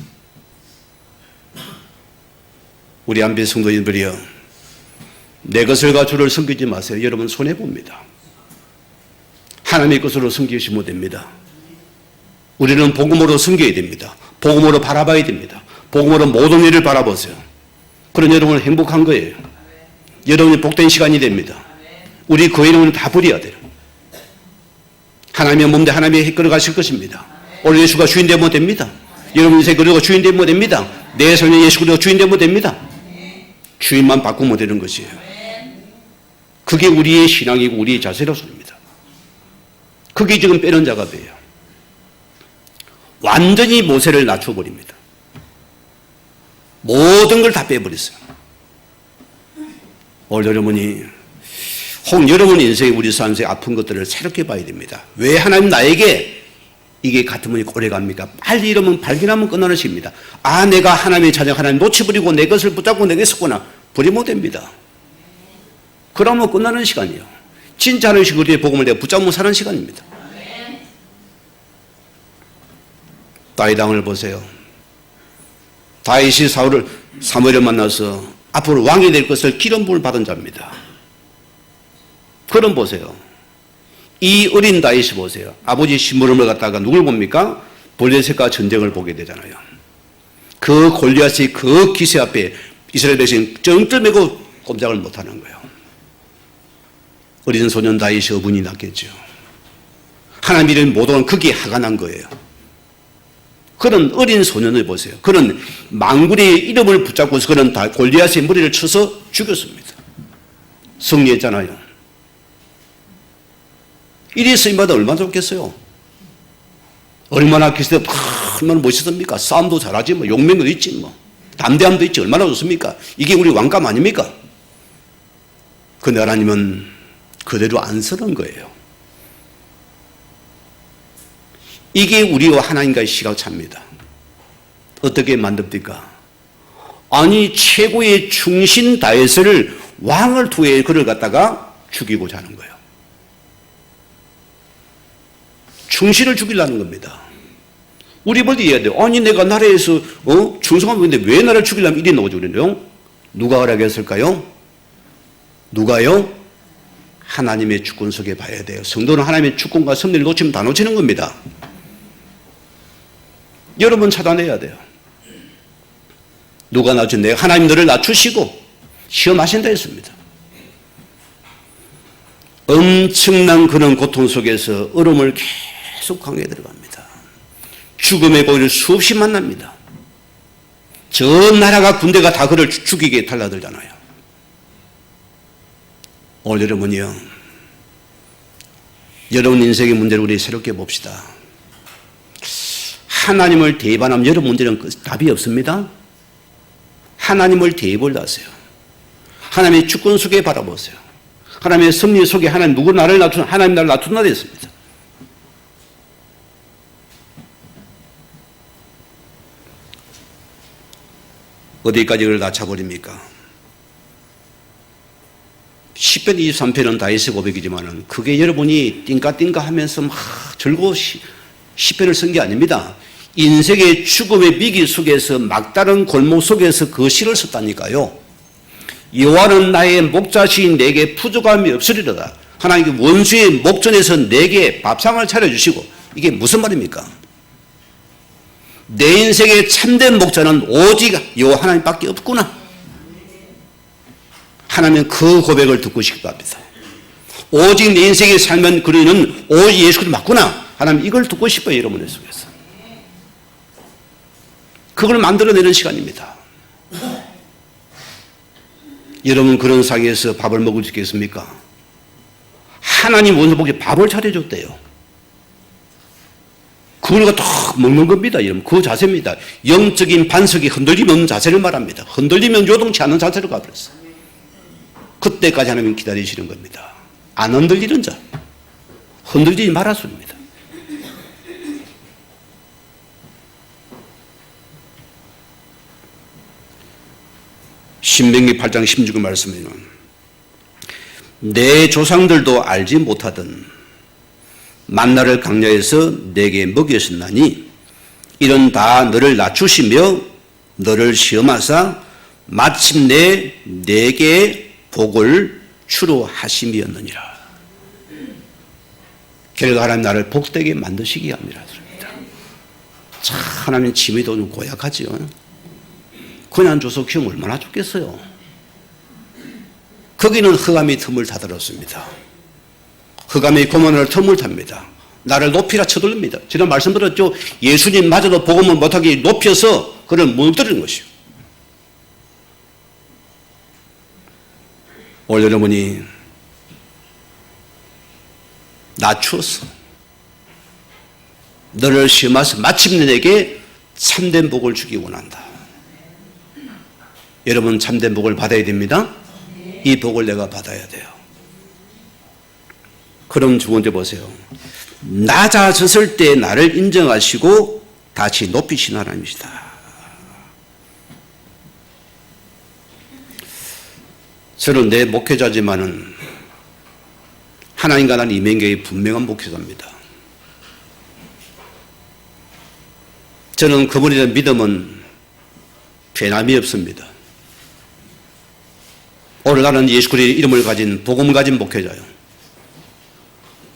우리 안비 성도님들이요. 내 것을 가지고 주를 섬기지 마세요. 여러분 손해봅니다. 하나님의 것으로 섬기시면 됩니다. 우리는 복음으로 섬겨야 됩니다. 복음으로 바라봐야 됩니다. 복음으로 모든 일을 바라보세요. 그런 여러분은 행복한 거예요. 여러분이 복된 시간이 됩니다. 우리 그 이름은 다 버려야 돼요. 하나님의 몸대 하나님의 이끌어 가실 것입니다. 오늘 예수가 주인 되면 됩니다. 여러분 인생 그리고 주인 되면 됩니다. 내 삶에 예수 그리고 주인 되면 됩니다. 주인만 바꾸면 되는 것이에요. 그게 우리의 신앙이고 우리의 자세로서입니다. 그게 지금 빼는 작업이에요. 완전히 모세를 낮춰버립니다. 모든 걸 다 빼버렸어요. 오늘 여러분이 혹 여러분 인생에 우리 삶의 아픈 것들을 새롭게 봐야 됩니다. 왜 하나님 나에게 이게 같으면 오래갑니까? 빨리 이러면 발견하면 끝나는 시입니다. 내가 하나님의 자녀 하나님 놓쳐버리고 내 것을 붙잡고 내게 썼구나. 버리면 됩니다. 그러면 끝나는 시간이에요. 진짜 하나님의 그리스도의 복음을 내가 붙잡고 사는 시간입니다. 다윗 왕을 보세요. 다윗이 사무엘을 만나서 앞으로 왕이 될 것을 기름 부음을 받은 자입니다. 그럼 보세요. 이 어린 다윗이 보세요. 아버지 심부름을 갖다가 누굴 봅니까? 블레셋과 전쟁을 보게 되잖아요. 그 골리앗의 그 기세 앞에 이스라엘 백성이 쩡틀매고 꼼짝을 못하는 거예요. 어린 소년 다윗이 어분이 났겠죠. 하나님 이름을 못 오는 그게 화가 난 거예요. 그런 어린 소년을 보세요. 그런 망구리의 이름을 붙잡고서 그런 골리앗의 머리를 쳐서 죽였습니다. 승리했잖아요. 이리 쓰임받아 얼마나 좋겠어요. 얼마나 그리스도 얼마나 멋있습니까? 싸움도 잘하지 뭐 용맹도 있지 뭐 담대함도 있지 얼마나 좋습니까? 이게 우리 왕감 아닙니까? 근데 하나님은 그대로 안 쓰는 거예요. 이게 우리와 하나님과의 시각차입니다. 어떻게 만듭니까? 아니 최고의 충신 다윗을 왕을 투해 그를 갖다가 죽이고자 하는 거예요. 충신을 죽이려는 겁니다. 우리 뭘 이해해야 돼요? 아니 내가 나라에서 충성하고 있는데 왜 나를 죽이려면 이리 나오죠 그래요? 누가 허락했을까요? 누가요? 하나님의 주권 속에 봐야 돼요. 성도는 하나님의 주권과 섭리를 놓치면 다 놓치는 겁니다. 여러분 찾아내야 돼요. 누가 낮춘 내가 하나님 너를 낮추시고 시험하신다 했습니다. 엄청난 그런 고통 속에서 얼음을 계속 강에 들어갑니다. 죽음의 고리를 수없이 만납니다. 전 나라가 군대가 다 그를 죽이게 달라들잖아요. 오늘 여러분이요, 여러분 인생의 문제를 우리 새롭게 봅시다. 하나님을 대입하면 여러분 문제는 답이 없습니다. 하나님을 대입을 하세요. 하나님의 주권 속에 바라보세요. 하나님의 섭리 속에 하나님 누구 나를 낮추나 하나님 나를 낮춘다 됐습니다. 어디까지 그를 낮춰버립니까? 10편 23편은 다윗의 고백이지만 그게 여러분이 띵까띵까 하면서 막 즐거워시 10편을 쓴 게 아닙니다. 인생의 죽음의 위기 속에서 막다른 골목 속에서 그 시를 썼다니까요. 여호와는 나의 목자시인 내게 부족함이 없으리로다. 하나님 원수의 목전에서 내게 밥상을 차려주시고, 이게 무슨 말입니까? 내 인생의 참된 목자는 오직 여호와 하나님밖에 없구나. 하나님은 그 고백을 듣고 싶답니다. 오직 내 인생의 삶은 그리는 오직 예수 그리스도 맞구나. 하나님 이걸 듣고 싶어요. 여러분의 속에서. 그걸 만들어내는 시간입니다. 여러분 그런 상에서 밥을 먹을 수 있겠습니까? 하나님 원수 복에 밥을 차려줬대요. 그걸 갖다 먹는 겁니다. 여러분 그 자세입니다. 영적인 반석이 흔들리면 없는 자세를 말합니다. 흔들리면 요동치 않는 자세로 가버렸어요. 그때까지 하나님 기다리시는 겁니다. 안 흔들리는 자, 흔들리지 말았습니다. 신명기 8장 16절 말씀에는 내 조상들도 알지 못하던 만나를 강야에서 내게 먹였었나니 이런 다 너를 낮추시며 너를 시험하사 마침내 내게 복을 주로 하심이었느니라. 결국 하나님 나를 복되게 만드시기 합니다. 참 하나님 지혜도 좀 고약하지요. 그냥 줘서 키우면 얼마나 좋겠어요. 거기는 흑암이 틈을 다 들었습니다. 흑암이 고문을 틈을 탑니다. 나를 높이라 쳐들립니다. 지난 말씀 들었죠. 예수님마저도 복음을 못하게 높여서 그를 무너뜨리는 것이요. 오늘 여러분이 낮추어서 너를 시험하서 마침내 내게 참된 복을 주기 원한다. 여러분 참된 복을 받아야 됩니다. 이 복을 내가 받아야 돼요. 그럼 두 번째 보세요. 낮아졌을 때 나를 인정하시고 다시 높이신 하나님이시다. 저는 내 목회자지만은 하나님과 나는 이명계의 분명한 목회자입니다. 저는 그분에 대한 믿음은 변함이 없습니다. 오늘 나는 예수 그리스도의 이름을 가진 복음 가진 목회자요.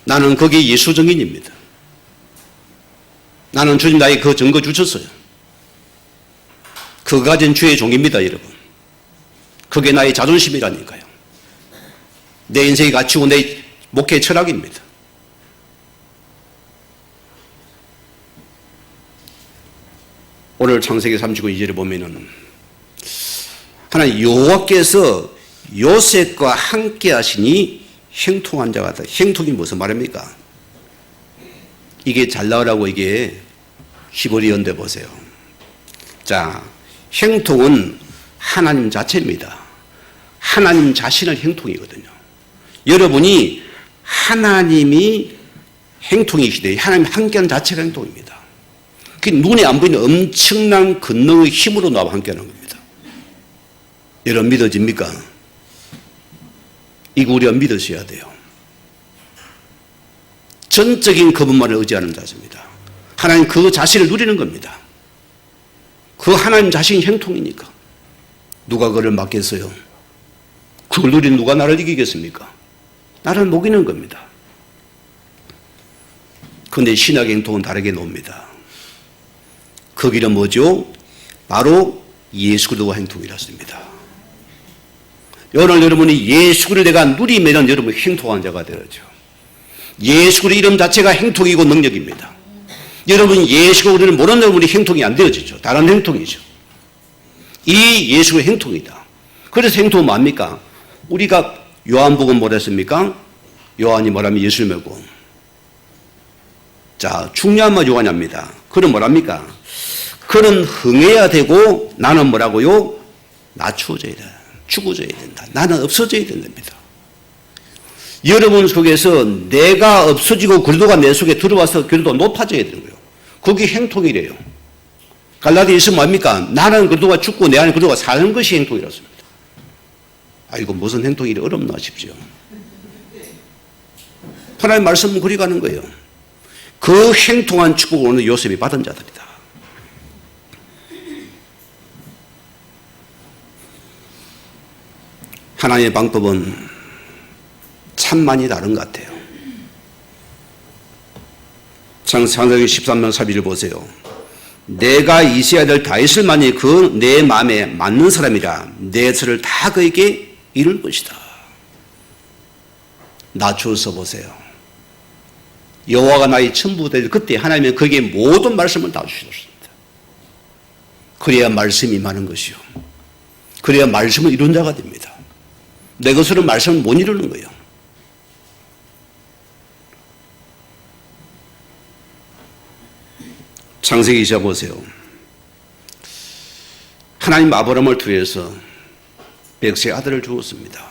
나는 거기에 예수 증인입니다. 나는 주님 나에게 그 증거 주셨어요. 그거 가진 주의 종입니다, 여러분. 그게 나의 자존심이라니까요. 내 인생의 가치고 내 목회 철학입니다. 오늘 창세기 39절에 보면은 하나님 여호와께서 요셉과 함께 하시니 행통한 자가 다. 행통이 무슨 말입니까? 이게 잘 나오라고 이게 히브리어인데 보세요. 자, 행통은 하나님 자체입니다. 하나님 자신의 행통이거든요. 여러분이 하나님이 행통이시되 하나님 함께하는 자체가 행통입니다. 그 눈에 안 보이는 엄청난 권능의 힘으로 나와 함께하는 겁니다. 여러분 믿어집니까? 이거 우리가 믿으셔야 돼요. 전적인 그분만을 의지하는 자입니다. 하나님 그 자신을 누리는 겁니다. 그 하나님 자신이 행통이니까 누가 그를 막겠어요? 그걸 누린 누가 나를 이기겠습니까? 나를 못 이기는 겁니다. 그런데 신학의 행통은 다르게 놉니다. 그 길은 뭐죠? 바로 예수 그리스도의 행통이라습니다. 오늘 여러분이 예수 그리스도를 내가 누리면 여러분이 행통한 자가 되죠. 예수 그리스도 이름 자체가 행통이고 능력입니다. 여러분 예수 그리스도를 모르는 여러분이 행통이 안 되어지죠. 다른 행통이죠. 이 예수의 행통이다. 그래서 행통은 뭡니까? 우리가 요한복음 뭐라 했습니까? 요한이 뭐라면 예수를 믿고. 자, 중요한 말 요한이 합니다. 그는 뭐랍니까? 그는 흥해야 되고 나는 뭐라고요? 낮추어져야 된다. 죽어져야 된다. 나는 없어져야 된답니다. 여러분 속에서 내가 없어지고 그리스도가 내 속에 들어와서 그리스도가 높아져야 되는 거예요. 그게 행통이래요. 갈라디아서 뭡니까? 나는 그리스도가 죽고 내 안에 그리스도가 사는 것이 행통이라습니다. 이거 무슨 행통이 어렵나 싶죠. 하나님의 말씀은 그리 가는 거예요. 그 행통한 축복을 오늘 요셉이 받은 자들이다. 하나님의 방법은 참 많이 다른 것 같아요. 창세기 13장 12절 보세요. 내가 있어야 될 다윗을 만일 그 내 마음에 맞는 사람이라 내 설을 다 그에게 이룰 것이다. 낮추어서 보세요. 여호와가 나의 천부 될 그때 하나님은 그에게 모든 말씀을 다 주셨습니다. 그래야 말씀이 많은 것이요. 그래야 말씀을 이룬 자가 됩니다. 내 것으로 말씀을 못 이루는 거예요. 창세기 2장 보세요. 하나님 아브라함을 통해서 백세 아들을 주었습니다.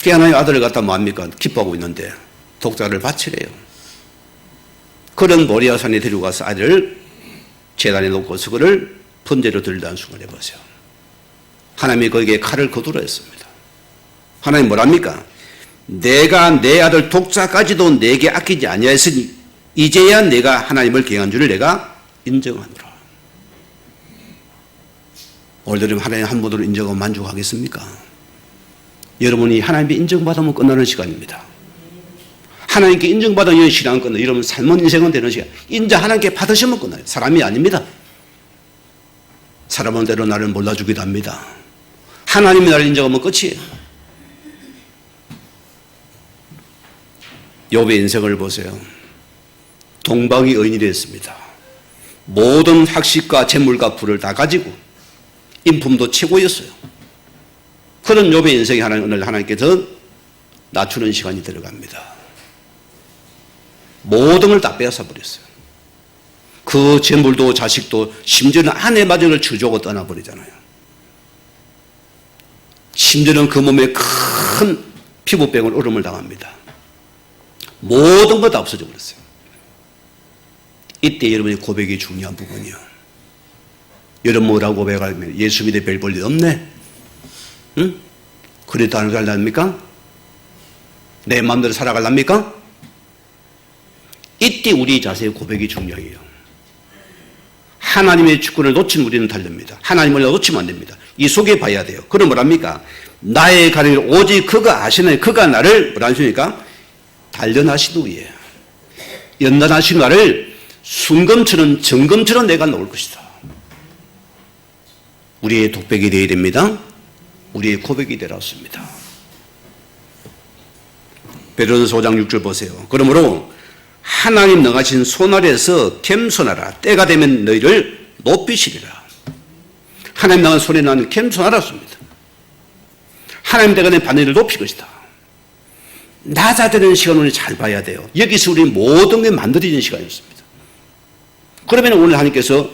그 하나님 아들을 갖다 뭐합니까? 기뻐하고 있는데 독자를 바치래요. 그런 모리아산에 데려가서 아들을 제단에 놓고서 그를 번제로 들다는 순간에 보세요. 하나님이 거기에 칼을 거두라 했습니다. 하나님 뭐랍니까? 내가 내 아들 독자까지도 내게 아끼지 아니하였으니 이제야 내가 하나님을 경한 줄을 내가 인정하노라. 오늘도 하나님 한 분으로 인정하고 만족하겠습니까? 여러분이 하나님께 인정받으면 끝나는 시간입니다. 하나님께 인정받으면 신앙은 끝나요. 여러분 삶은 인생은 되는 시간. 인정 하나님께 받으시면 끝나요. 사람이 아닙니다. 사람은 대로 나를 몰라주기도 합니다. 하나님이 나를 인정하면 끝이에요. 욥의 인생을 보세요. 동방이 의인이 됐습니다. 모든 학식과 재물과 부를 다 가지고 인품도 최고였어요. 그런 욥의 인생에 오늘 하나님께서 낮추는 시간이 들어갑니다. 모든 걸 다 빼앗아 버렸어요. 그 재물도 자식도 심지어는 아내마저를 주저고 떠나버리잖아요. 심지어는 그 몸에 큰 피부병을 얼음을 당합니다. 모든 것 다 없어져 버렸어요. 이때 여러분의 고백이 중요한 부분이요. 여러분 뭐라고 고백하면 예수 믿어 별 볼 일 없네. 응? 그래도 안 살랍니까? 내 마음대로 살아갈랍니까? 이때 우리 자세의 고백이 중요해요. 하나님의 주권을 놓치면 우리는 달립니다. 하나님을 놓치면 안 됩니다. 이 속에 봐야 돼요. 그럼 뭐랍니까? 나의 가는 길 오직 그가 아시나니 그가 나를 뭐라 하십니까? 단련하신 후에 연단하신 나를 순금처럼 정금처럼 내가 놓을 것이다. 우리의 독백이 되어야 됩니다. 우리의 고백이 되었습니다. 베드로전서 5장 6절 보세요. 그러므로 하나님 능하신 손 아래에서 겸손하라. 때가 되면 너희를 높이시리라. 하나님 능한 손에 나는 겸손하라습니다. 하나님 때가 되면 반드시 높일 것이다. 낮아지는 시간을 잘 봐야 돼요. 여기서 우리 모든 게 만들어지는 시간이었습니다. 그러면 오늘 하나님께서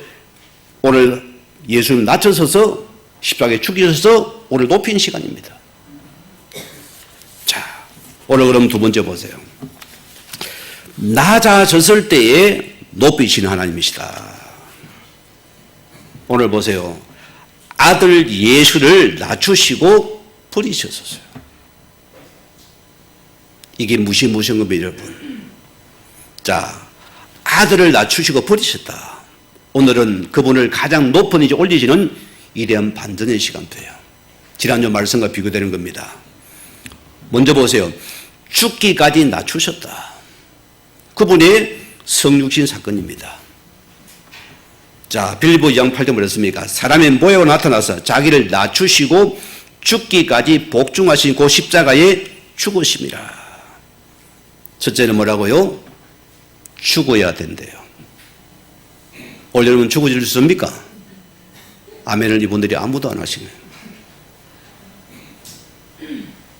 오늘 예수님 낮춰서서 십자가에 죽이셔서 오늘 높인 시간입니다. 자, 오늘 그럼 두 번째 보세요. 낮아졌을 때에 높이시는 하나님이시다. 오늘 보세요. 아들 예수를 낮추시고 버리셨어요. 이게 무시무시한 겁니다, 여러분. 자, 아들을 낮추시고 버리셨다. 오늘은 그분을 가장 높은 이제 올리시는 이대한 반전의 시간대예요. 지난주 말씀과 비교되는 겁니다. 먼저 보세요. 죽기까지 낮추셨다. 그분의 성육신 사건입니다. 자, 빌립보 2장 8절 뭐랬습니까? 사람의 모양으로 나타나서 자기를 낮추시고 죽기까지 복종하신 그 십자가에 죽으심이라. 첫째는 뭐라고요? 죽어야 된대요. 오늘 여러분 죽어질 수 있습니까? 아멘을 이분들이 아무도 안 하시네요.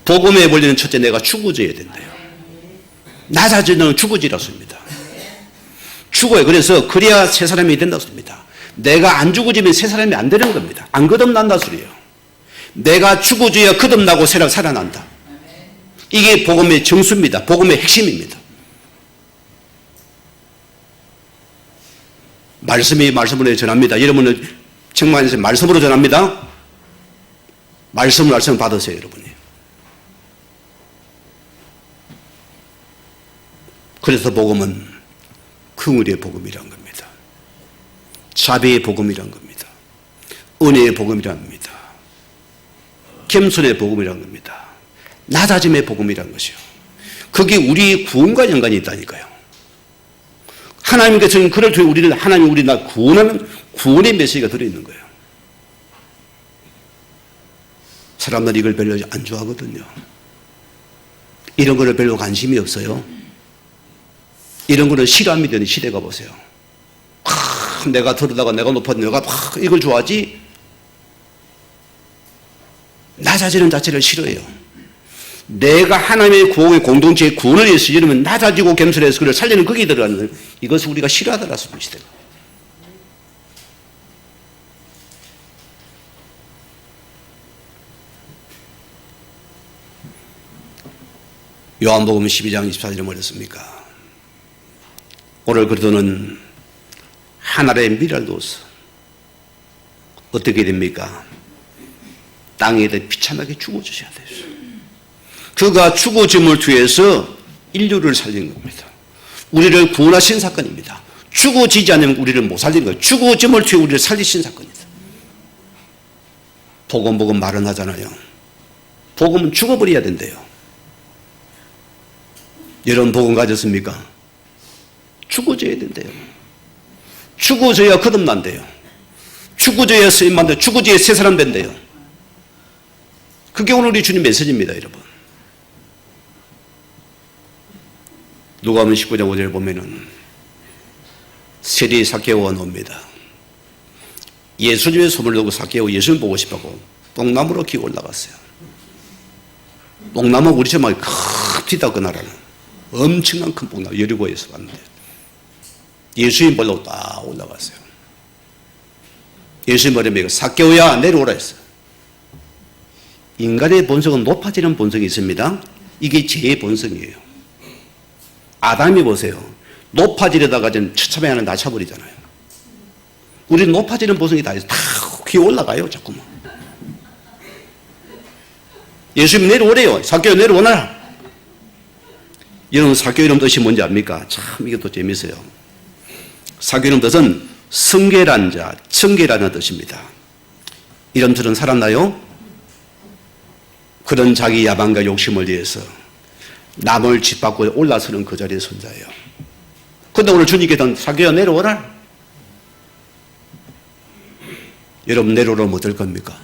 복음에 걸리는 첫째 내가 죽어져야 된대요. 낮아지는 죽어지라습니다. 죽어요. 그래서 그래야 새 사람이 된다고 씁니다. 내가 안 죽어지면 새 사람이 안 되는 겁니다. 안 거듭난다 소리예요. 내가 죽어져야 거듭나고 새로 살아난다. 이게 복음의 정수입니다. 복음의 핵심입니다. 말씀이 말씀으로 전합니다. 여러분은 책망에서 말씀으로 전합니다. 말씀 받으세요, 여러분이. 그래서 복음은 긍휼의 복음이란 겁니다. 자비의 복음이란 겁니다. 은혜의 복음이란 겁니다. 겸손의 복음이란 겁니다. 낮아짐의 복음이란 것이요. 그게 우리 구원과 연관이 있다니까요. 하나님께서는 그를 통해 우리를 하나님 우리 나 구원하는 구원의 메시지가 들어있는 거예요. 사람들이 이걸 별로 안 좋아하거든요. 이런 거를 별로 관심이 없어요. 이런 거는 싫어함이 되는 시대가 보세요. 내가 들으다가 내가 높아도 내가 이걸 좋아하지 낮아지는 자체를 싫어해요. 내가 하나님의 구원의 공동체의 구원을 위해서 이러면 낮아지고 겸손해서 그를 살리는 거기에 들어가는 이것을 우리가 싫어하더라 시대가. 요한복음 12장 24절에 뭐랬습니까? 오늘 그리스도는 하늘의 미랄 두어서 어떻게 됩니까? 땅에 비참하게 죽어주셔야 돼요. 그가 죽어짐을 통해서 인류를 살린 겁니다. 우리를 구원하신 사건입니다. 죽어지지 않으면 우리를 못 살리는 거예요. 죽어짐을 통해 우리를 살리신 사건입니다. 복음 말은 하잖아요. 복음은 죽어버려야 된대요. 여러분 복음 가졌습니까? 죽어져야 된대요. 죽어져야 거듭난대요. 죽어져야 쓰임만대요. 죽어져야 새 사람 된대요. 그게 오늘 우리 주님 메시지입니다, 여러분. 누가복음 19장 5절에 보면은 세리 삭개오가 나옵니다. 예수님의 소문을 듣고 삭개오 예수님 보고 싶다고 뽕나무로 기어 올라갔어요. 뽕나무 우리처럼 크디다 그 나라는 엄청난 큰 뽕나무 여리고에서 왔는데 예수님 보려고 딱 올라갔어요. 예수님 말하면 삭개오야 내려오라 했어요. 인간의 본성은 높아지는 본성이 있습니다. 이게 죄의 본성이에요. 아담이 보세요. 높아지려다가 처참해 하나 낮춰버리잖아요. 우리는 높아지는 본성이 다 있어요. 다 기어 올라가요, 자꾸만. 예수님 내려오래요. 사개오 내려오너라. 여러분 사개오 이름 뜻이 뭔지 압니까? 참 이게 또 재밌어요. 사개오 이름 뜻은 성결한 자, 청결하는 뜻입니다. 이런 들은 살았나요? 그런 자기 야망과 욕심을 위해서 남을 짓밟고 올라서는 그 자리에 선 자예요. 그런데 오늘 주님께서는 사개오 내려오라. 여러분 내려오면 어떨 겁니까?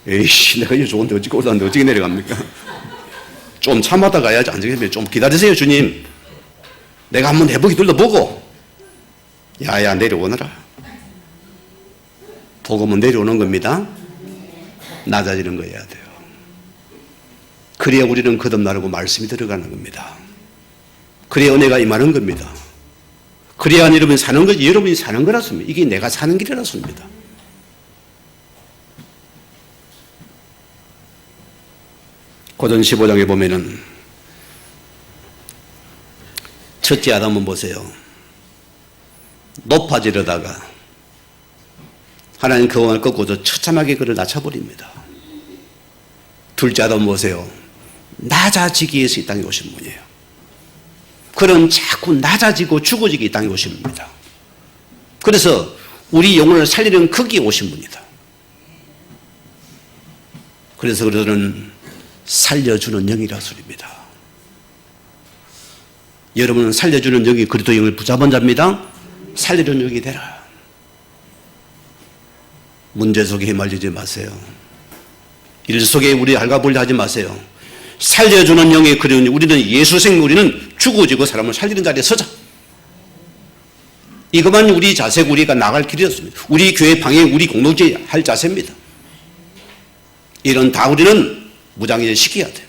에이씨, 내가 이 좋은데 어찌 올라왔는데 어떻게 내려갑니까? 좀 참았다 가야지. 안 되겠으면 좀 기다리세요, 주님. 내가 한번 해보기 둘러보고. 야야, 내려오너라. 복음은 내려오는 겁니다. 낮아지는 거 해야 돼요. 그래야 우리는 거듭나고 말씀이 들어가는 겁니다. 그래야 은혜가 임하는 겁니다. 그래야 여러분이 사는 거지. 여러분이 사는 거라습니다. 이게 내가 사는 길이라습니다. 고전 15장에 보면은 첫째 아담은 보세요. 높아지려다가 하나님 그원을 꺾고서 처참하게 그를 낮춰버립니다. 둘째 아담은 보세요. 낮아지기 위해서 이 땅에 오신 분이에요. 그는 자꾸 낮아지고 죽어지기 이 땅에 오신 분입니다. 그래서 우리 영혼을 살리는 거기에 오신 분이다. 그래서 그들은 살려주는 영이라 소리입니다. 여러분은 살려주는 영이 그리스도 영을 붙잡은 자입니다. 살려주는 영이 되라. 문제 속에 휘말리지 마세요. 일 속에 우리 알가볼려 하지 마세요. 살려주는 영의 그리운 우리는 예수 생명, 우리는 죽어지고 사람을 살리는 자리에 서자. 이것만 우리 자세고 우리가 나갈 길이었습니다. 우리 교회 방해, 우리 공동체 할 자세입니다. 이런 다 우리는 무장해 시켜야 돼요.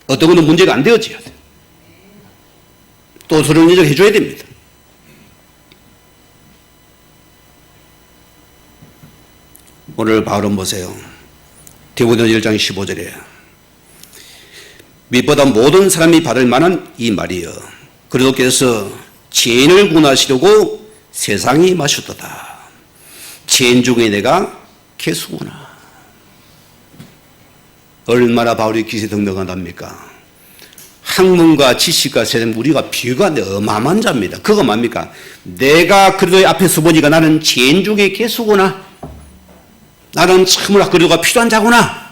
어떤 것은 문제가 안 되어져야 돼요. 또 서로 인정 해줘야 됩니다. 오늘 바울은 보세요. 디모데전서 1장 15절에 밑보다 모든 사람이 받을 만한 이 말이여. 그리스도께서 죄인을 구원하시려고 세상에 임하셨도다. 죄인 중에 내가 개수구나. 얼마나 바울이 기세등등하답니까? 학문과 지식과 세상 우리가 비교가 안 돼. 어마어마한 자입니다. 그거 뭡니까? 내가 그리스도의 앞에 서보니까 나는 죄인 중에 개수구나. 나는 참으로 그리스도가 필요한 자구나.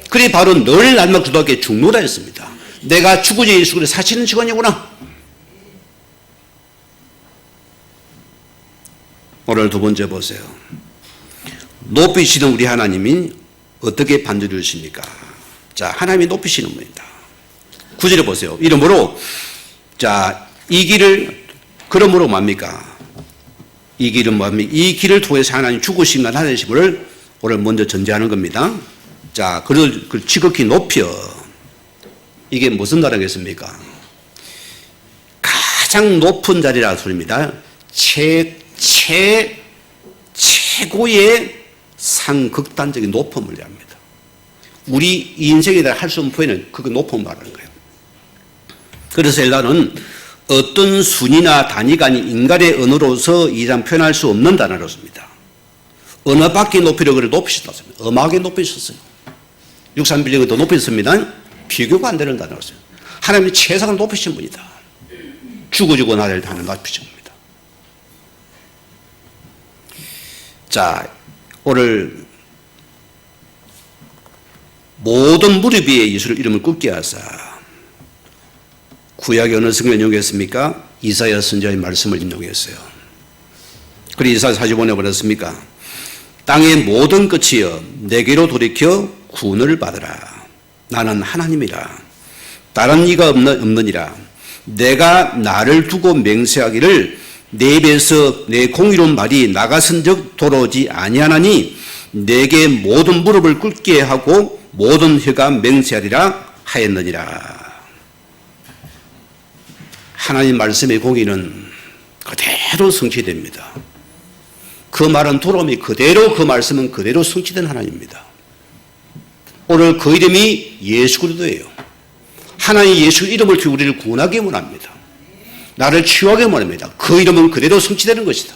그래 바로 늘 날마다 그리스도께 죽노라 했습니다. 내가 죽으지 예수 그리스도 사시는 직원이구나. 오늘 두 번째 보세요. 높이시는 우리 하나님이 어떻게 반주를 주십니까? 자, 하나님이 높이시는 분입니다. 9절에 보세요. 이러므로 자, 이 길을 그러므로 뭡니까? 이 길은 뭡니까? 이 길을 통해서 하나님 죽으심과 낮으심을 오늘 먼저 전제하는 겁니다. 자, 그를 지극히 높여. 이게 무슨 나라겠습니까? 가장 높은 자리라 소리입니다. 최고의 상극단적인 높음을 얘기합니다. 우리 인생에 대해 할 수 없는 표현은 그 높음을 말하는 거예요. 그래서 엘라는 어떤 순위나 단위가 아닌 인간의 언어로서 이상 표현할 수 없는 단어로습니다. 언어밖에 높이려고 그래 높이셨다. 어마하게 높이셨어요. 육산 빌리고 더 높였습니다. 비교가 안 되는 단어로서요. 하나님이 최상을 높이신 분이다. 죽어지고 나를 하는 높이신 분입니다. 자, 오늘 모든 무릎 위에 예수를 이름을 굽게 하사 구약의 어느 성경을 인용했습니까? 이사야 선지자의 말씀을 인용했어요. 그리고 이사야 45년에 보냈습니까? 땅의 모든 끝이여 내게로 돌이켜 구원을 받으라. 나는 하나님이라. 다른 이가 없느니라. 내가 나를 두고 맹세하기를 내 입에서 내 공의로운 말이 나가선 적 돌아오지 아니하나니 내게 모든 무릎을 꿇게 하고 모든 혀가 맹세하리라 하였느니라. 하나님 말씀의 공의는 그대로 성취됩니다. 그 말은 돌아오면 그대로, 그 말씀은 그대로 성취된 하나님입니다. 오늘 그 이름이 예수 그리스도예요. 하나님 예수 이름을 통해 우리를 구원하게 원합니다. 나를 치유하게 원합니다. 그 이름은 그대로 성취되는 것이다.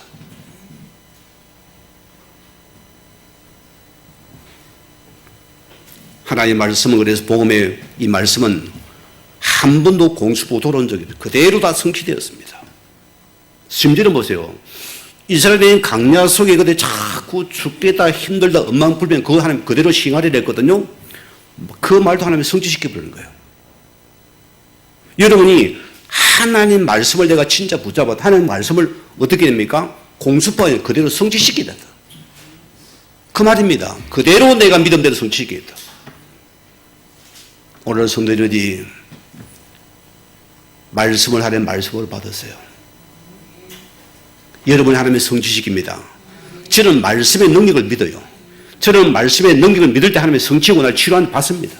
하나님의 말씀은 그래서 복음의 이 말씀은 한 번도 공수보 돌아온 적이 없어요. 그대로 다 성취되었습니다. 심지어는 보세요. 이스라엘인 강야 속에 그대 자꾸 죽겠다 힘들다 엉망불변 그거 하나님 그대로 싱하리를 했거든요. 그 말도 하나님이 성취시켜 버리는 거예요. 여러분이 하나님 말씀을 내가 진짜 붙잡아 하나님 말씀을 어떻게 됩니까? 공수법에 그대로 성취시키다. 그 말입니다. 그대로 내가 믿음대로 성취시키겠다. 오늘 성도들이 말씀을 하는 말씀을 받았어요. 여러분이 하나님의 성취시킵니다. 저는 말씀의 능력을 믿어요. 저는 말씀의 능력을 믿을 때 하나님의 성취하고 날 치료한 받습니다.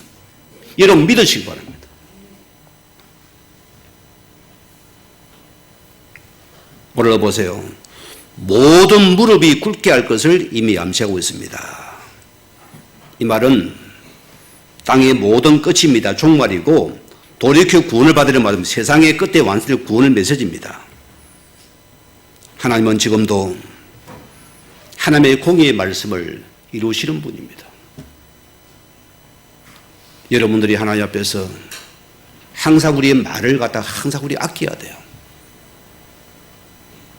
여러분 믿으시기 바랍니다. 오늘 보세요. 모든 무릎이 꿇게 할 것을 이미 암시하고 있습니다. 이 말은 땅의 모든 끝입니다. 종말이고 돌이켜 구원을 받으려 말하면 세상의 끝에 완성될 구원을 메시지입니다. 하나님은 지금도 하나님의 공의의 말씀을 이루시는 분입니다. 여러분들이 하나님 앞에서 항상 우리의 말을 갖다가 항상 우리 아껴야 돼요.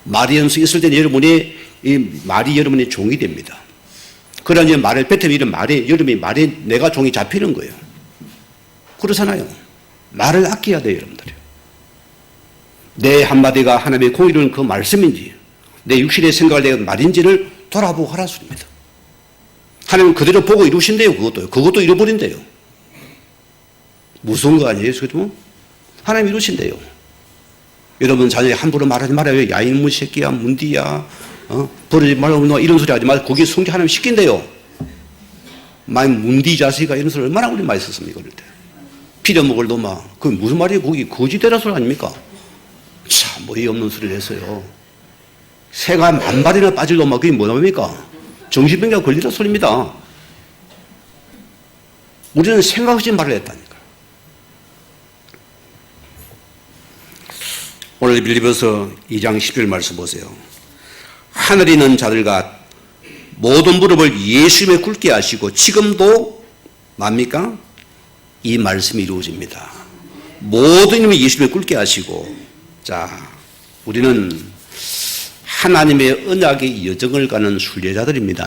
말이 연수 있을 때는 여러분이 이 말이 여러분의 종이 됩니다. 그러나 말을 뱉으면 이런 말에 여러분이 말에 내가 종이 잡히는 거예요. 그렇잖아요. 말을 아껴야 돼요, 여러분들이. 내 한마디가 하나님의 공의로는 그 말씀인지 내 육신의 생각을 내가 말인지를 돌아보고 하라 소리입니다. 하나님은 그대로 보고 이루신대요. 그것도 잃어버린대요. 무서운 거 아니에요? 그죠? 하나님 이루신대요. 여러분 자녀에 함부로 말하지 말아요. 야 이놈의 새끼야 문디야 버리지 말라고 이런 소리 하지 말고 거기에 성취 하나님 시킨대요. 많이 문디 자식아 이런 소리 얼마나 우리 많이 썼습니까? 그럴 때 피려먹을 놈아 그게 무슨 말이에요? 거기 거지대라 소리 아닙니까? 참 뭐 이 없는 소리를 했어요. 새가 만 발이나 빠질 놈아 그게 뭐랍니까? 정신병자 걸리다 소리입니다. 우리는 생각 없이 말을 했다니까. 오늘 빌립보서 2장 10절 말씀 보세요. 하늘에 있는 자들과 모든 무릎을 예수님에 꿇게 하시고 지금도 뭡니까? 이 말씀이 이루어집니다. 모든 이름을 예수님에 꿇게 하시고 자 우리는 하나님의 언약의 여정을 가는 순례자들입니다.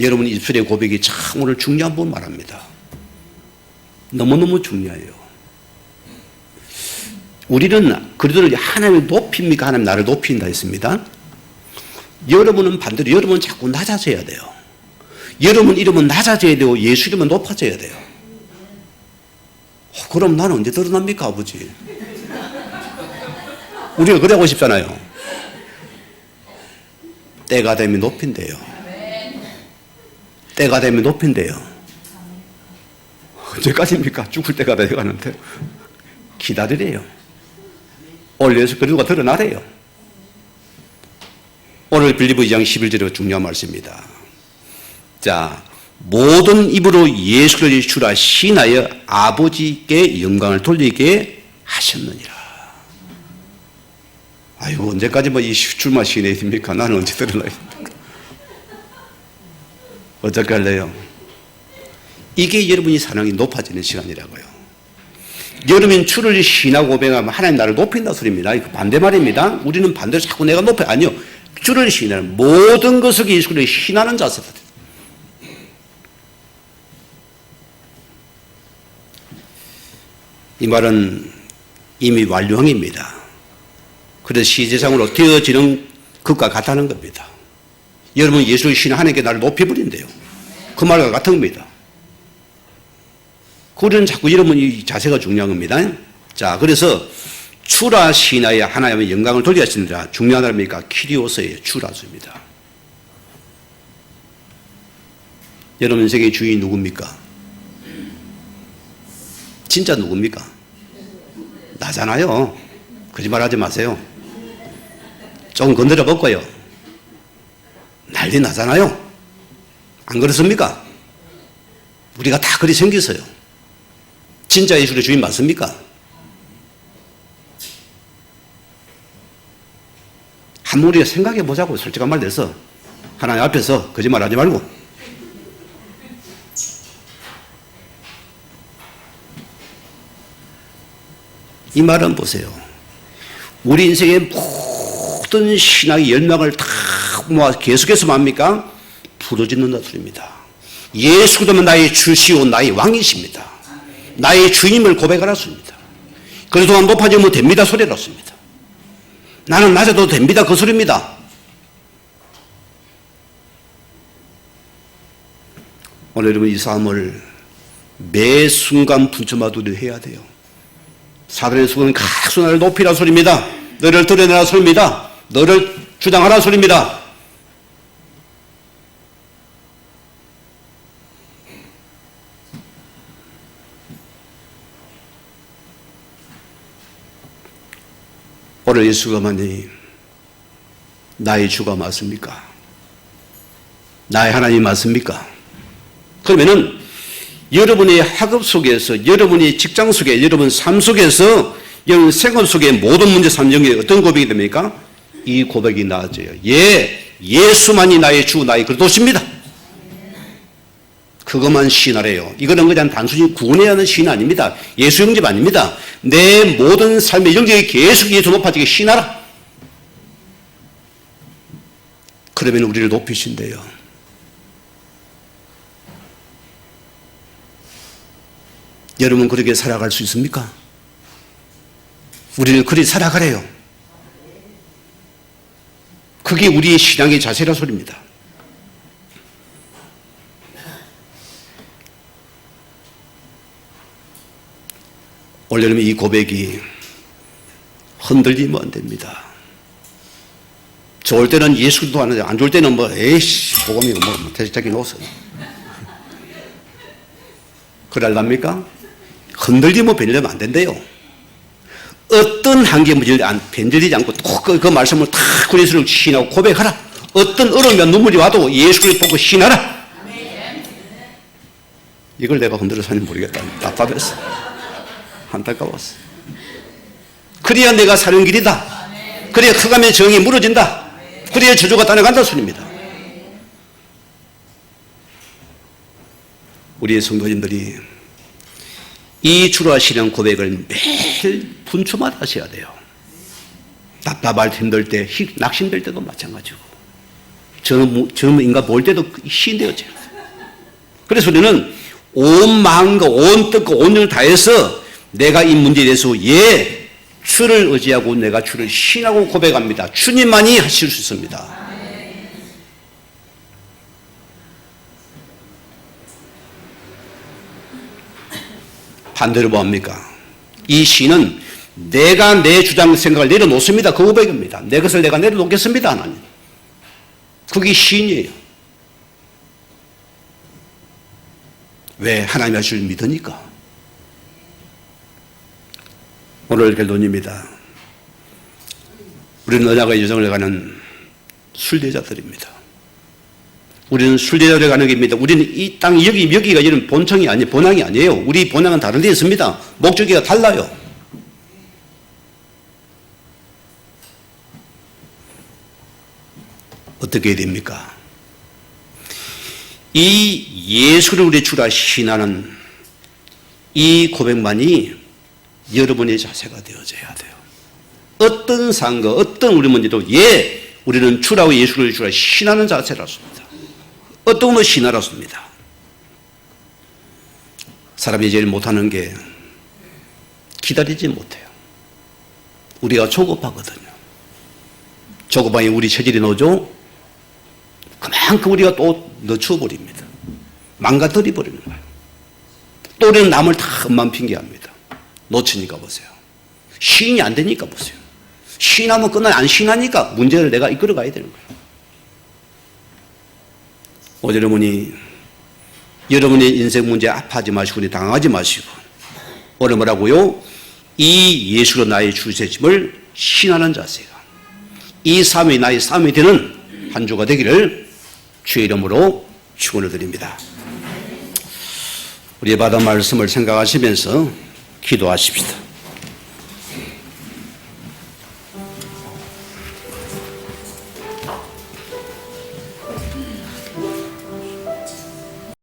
여러분 입술의 고백이 참 오늘 중요한 부분 말합니다. 너무너무 중요해요. 우리는 그래도 하나님을 높입니까? 하나님 나를 높인다 했습니다. 여러분은 반대로 여러분은 자꾸 낮아져야 돼요. 여러분 이름은 낮아져야 되고 예수 이름은 높아져야 돼요. 그럼 나는 언제 드러납니까 아버지? 우리가 그래 하고 싶잖아요. 때가 되면 높인대요. 때가 되면 높인대요. 언제까지입니까? 죽을 때가 되어가는데 기다리래요. 올려서 그리고 드러나래요. 오늘 빌립보 2장 11절에 중요한 말씀입니다. 자, 모든 입으로 예수를 주라 시인하여 아버지께 영광을 돌리게 하셨느니라. 아이고 언제까지 뭐 이 줄만 시인해야 됩니까? 나는 언제 드러나야 됩니까? 어떻게 할래요? 이게 여러분이 사랑이 높아지는 시간이라고요. 여러분 주를 신하고 고백하면 하나님 나를 높인다 소리입니다. 이거 반대말입니다. 우리는 반대로 자꾸 내가 높여. 아니요. 주를 신하는 모든 것을 예수를 신하는 자세다. 이 말은 이미 완료형입니다. 그래서 시제상으로 되어지는 것과 같다는 겁니다. 여러분 예수를 신하는 게 나를 높여버린대요. 그 말과 같은 겁니다. 그런 자꾸 여러분이 자세가 중요한 겁니다. 자, 그래서 주라 신하여 하나님의 영광을 돌리게 하시느라 중요하다니까 키리오스의 주라주입니다. 여러분 인생의 주인이 누굽니까? 진짜 누굽니까? 나잖아요. 거짓말하지 마세요. 조금 건드려 볼까요? 난리 나잖아요. 안 그렇습니까? 우리가 다 그리 생겼어요. 진짜 예수의 주인 맞습니까? 한번 우리가 생각해 보자고. 솔직한 말 내서 하나님 앞에서 거짓말하지 말고 이 말은 보세요. 우리 인생의 모든 신앙의 열망을 다 모아 계속해서 뭡니까? 부르짖는다 소리입니다. 예수 그리스도는 나의 주시오 나의 왕이십니다. 나의 주님을 고백하라 소리입니다. 그리스도가 높아지면 됩니다 소리라 소리입니다. 나는 낮아도 됩니다 그 소리입니다. 오늘 여러분 이 삶을 매 순간 분초마두리 해야 돼요. 사단의 수고는 각수 나를 높이라 소리입니다. 너를 드러내라 소리입니다. 너를 주장하라 소리입니다. 오늘 예수가만이 나의 주가 맞습니까? 나의 하나님 맞습니까? 그러면은 여러분의 학업 속에서, 여러분의 직장 속에, 여러분 삶 속에서, 여러분 생활 속에 모든 문제 삼정에 어떤 고백이 됩니까? 이 고백이 나아져요. 예수만이 나의 주, 나의 그리스도십니다. 그것만 시인하래요. 이거는 그냥 단순히 구원해야 하는 시인 아닙니다. 예수 영접 아닙니다. 내 모든 삶의 영적이 계속 예수 높아지게 시인하라. 그러면 우리를 높이신대요. 여러분 그렇게 살아갈 수 있습니까? 우리는 그리 살아가래요. 그게 우리의 신앙의 자세라 소리입니다. 오늘 여러분 이 고백이 흔들리면 안 됩니다. 좋을 때는 예수도 하는데 안 좋을 때는 에이씨 복음이 대적자기 놓았어. 그럴랍니까? 흔들리면 변질되면 안 된대요. 어떤 한계 변질되지 않고 또 그 말씀을 탁 그리스도를 시인하고 고백하라. 어떤 얼음과 눈물이 와도 예수를 보고 시인하라. 이걸 내가 흔들어 사는 모르겠다. 답답했어. 안타까웠어. 그래야 내가 사는 길이다. 그래야 흑암의 정이 무너진다. 그래야 저주가 떠나간다 소리입니다. 우리의 성도님들이 이 주로 하시는 고백을 매일 분초마다 하셔야 돼요. 답답할 때 힘들 때, 낙심될 때도 마찬가지고. 저는 인간 볼 때도 시인되어져요. 그래서 우리는 온 마음과 온 뜻과 온 영을 다해서 내가 이 문제에 대해서 주를 의지하고 내가 주를 신하고 고백합니다. 주님만이 하실 수 있습니다. 반대로 뭐합니까? 이 시는 내가 내 주장 생각을 내려놓습니다. 그 고백입니다. 내 것을 내가 내려놓겠습니다. 하나님. 그게 시인이에요. 왜? 하나님 하실 줄 믿으니까. 오늘 결론입니다. 우리는 언약의 여정을 가는 순례자들입니다. 우리는 순례자로 가는 길입니다. 우리는 이 땅 여기가 이런 본청이 아니에요. 본향이 아니에요. 우리 본향은 다른 데 있습니다. 목적지가 달라요. 어떻게 해야 됩니까? 이 예수를 우리 주라 신하는 이 고백만이 여러분의 자세가 되어져야 돼요. 어떤 상과 어떤 우리 문제도 우리는 주라고 예수를 주라 신하는 자세라습니다. 어떤 분은 신하라습니다. 사람이 제일 못하는 게 기다리지 못해요. 우리가 조급하거든요. 조급하니 우리 체질이 나오죠. 그만큼 우리가 또 늦춰버립니다. 망가뜨려버리는 거예요. 또 우리는 남을 다 험만 핑계합니다. 놓치니까 보세요. 시인이 안 되니까 보세요. 시인하면 끝나 안 시인하니까 문제를 내가 이끌어 가야 되는 거예요. 어제 여러분의 인생 문제 아파하지 마시고 당하지 마시고 오늘 뭐라고요? 이 예수로 나의 주제심을 신하는 자세가 이 삶이 나의 삶이 되는 한 주가 되기를 주의 이름으로 축원을 드립니다. 우리의 받은 말씀을 생각하시면서 기도하십시다.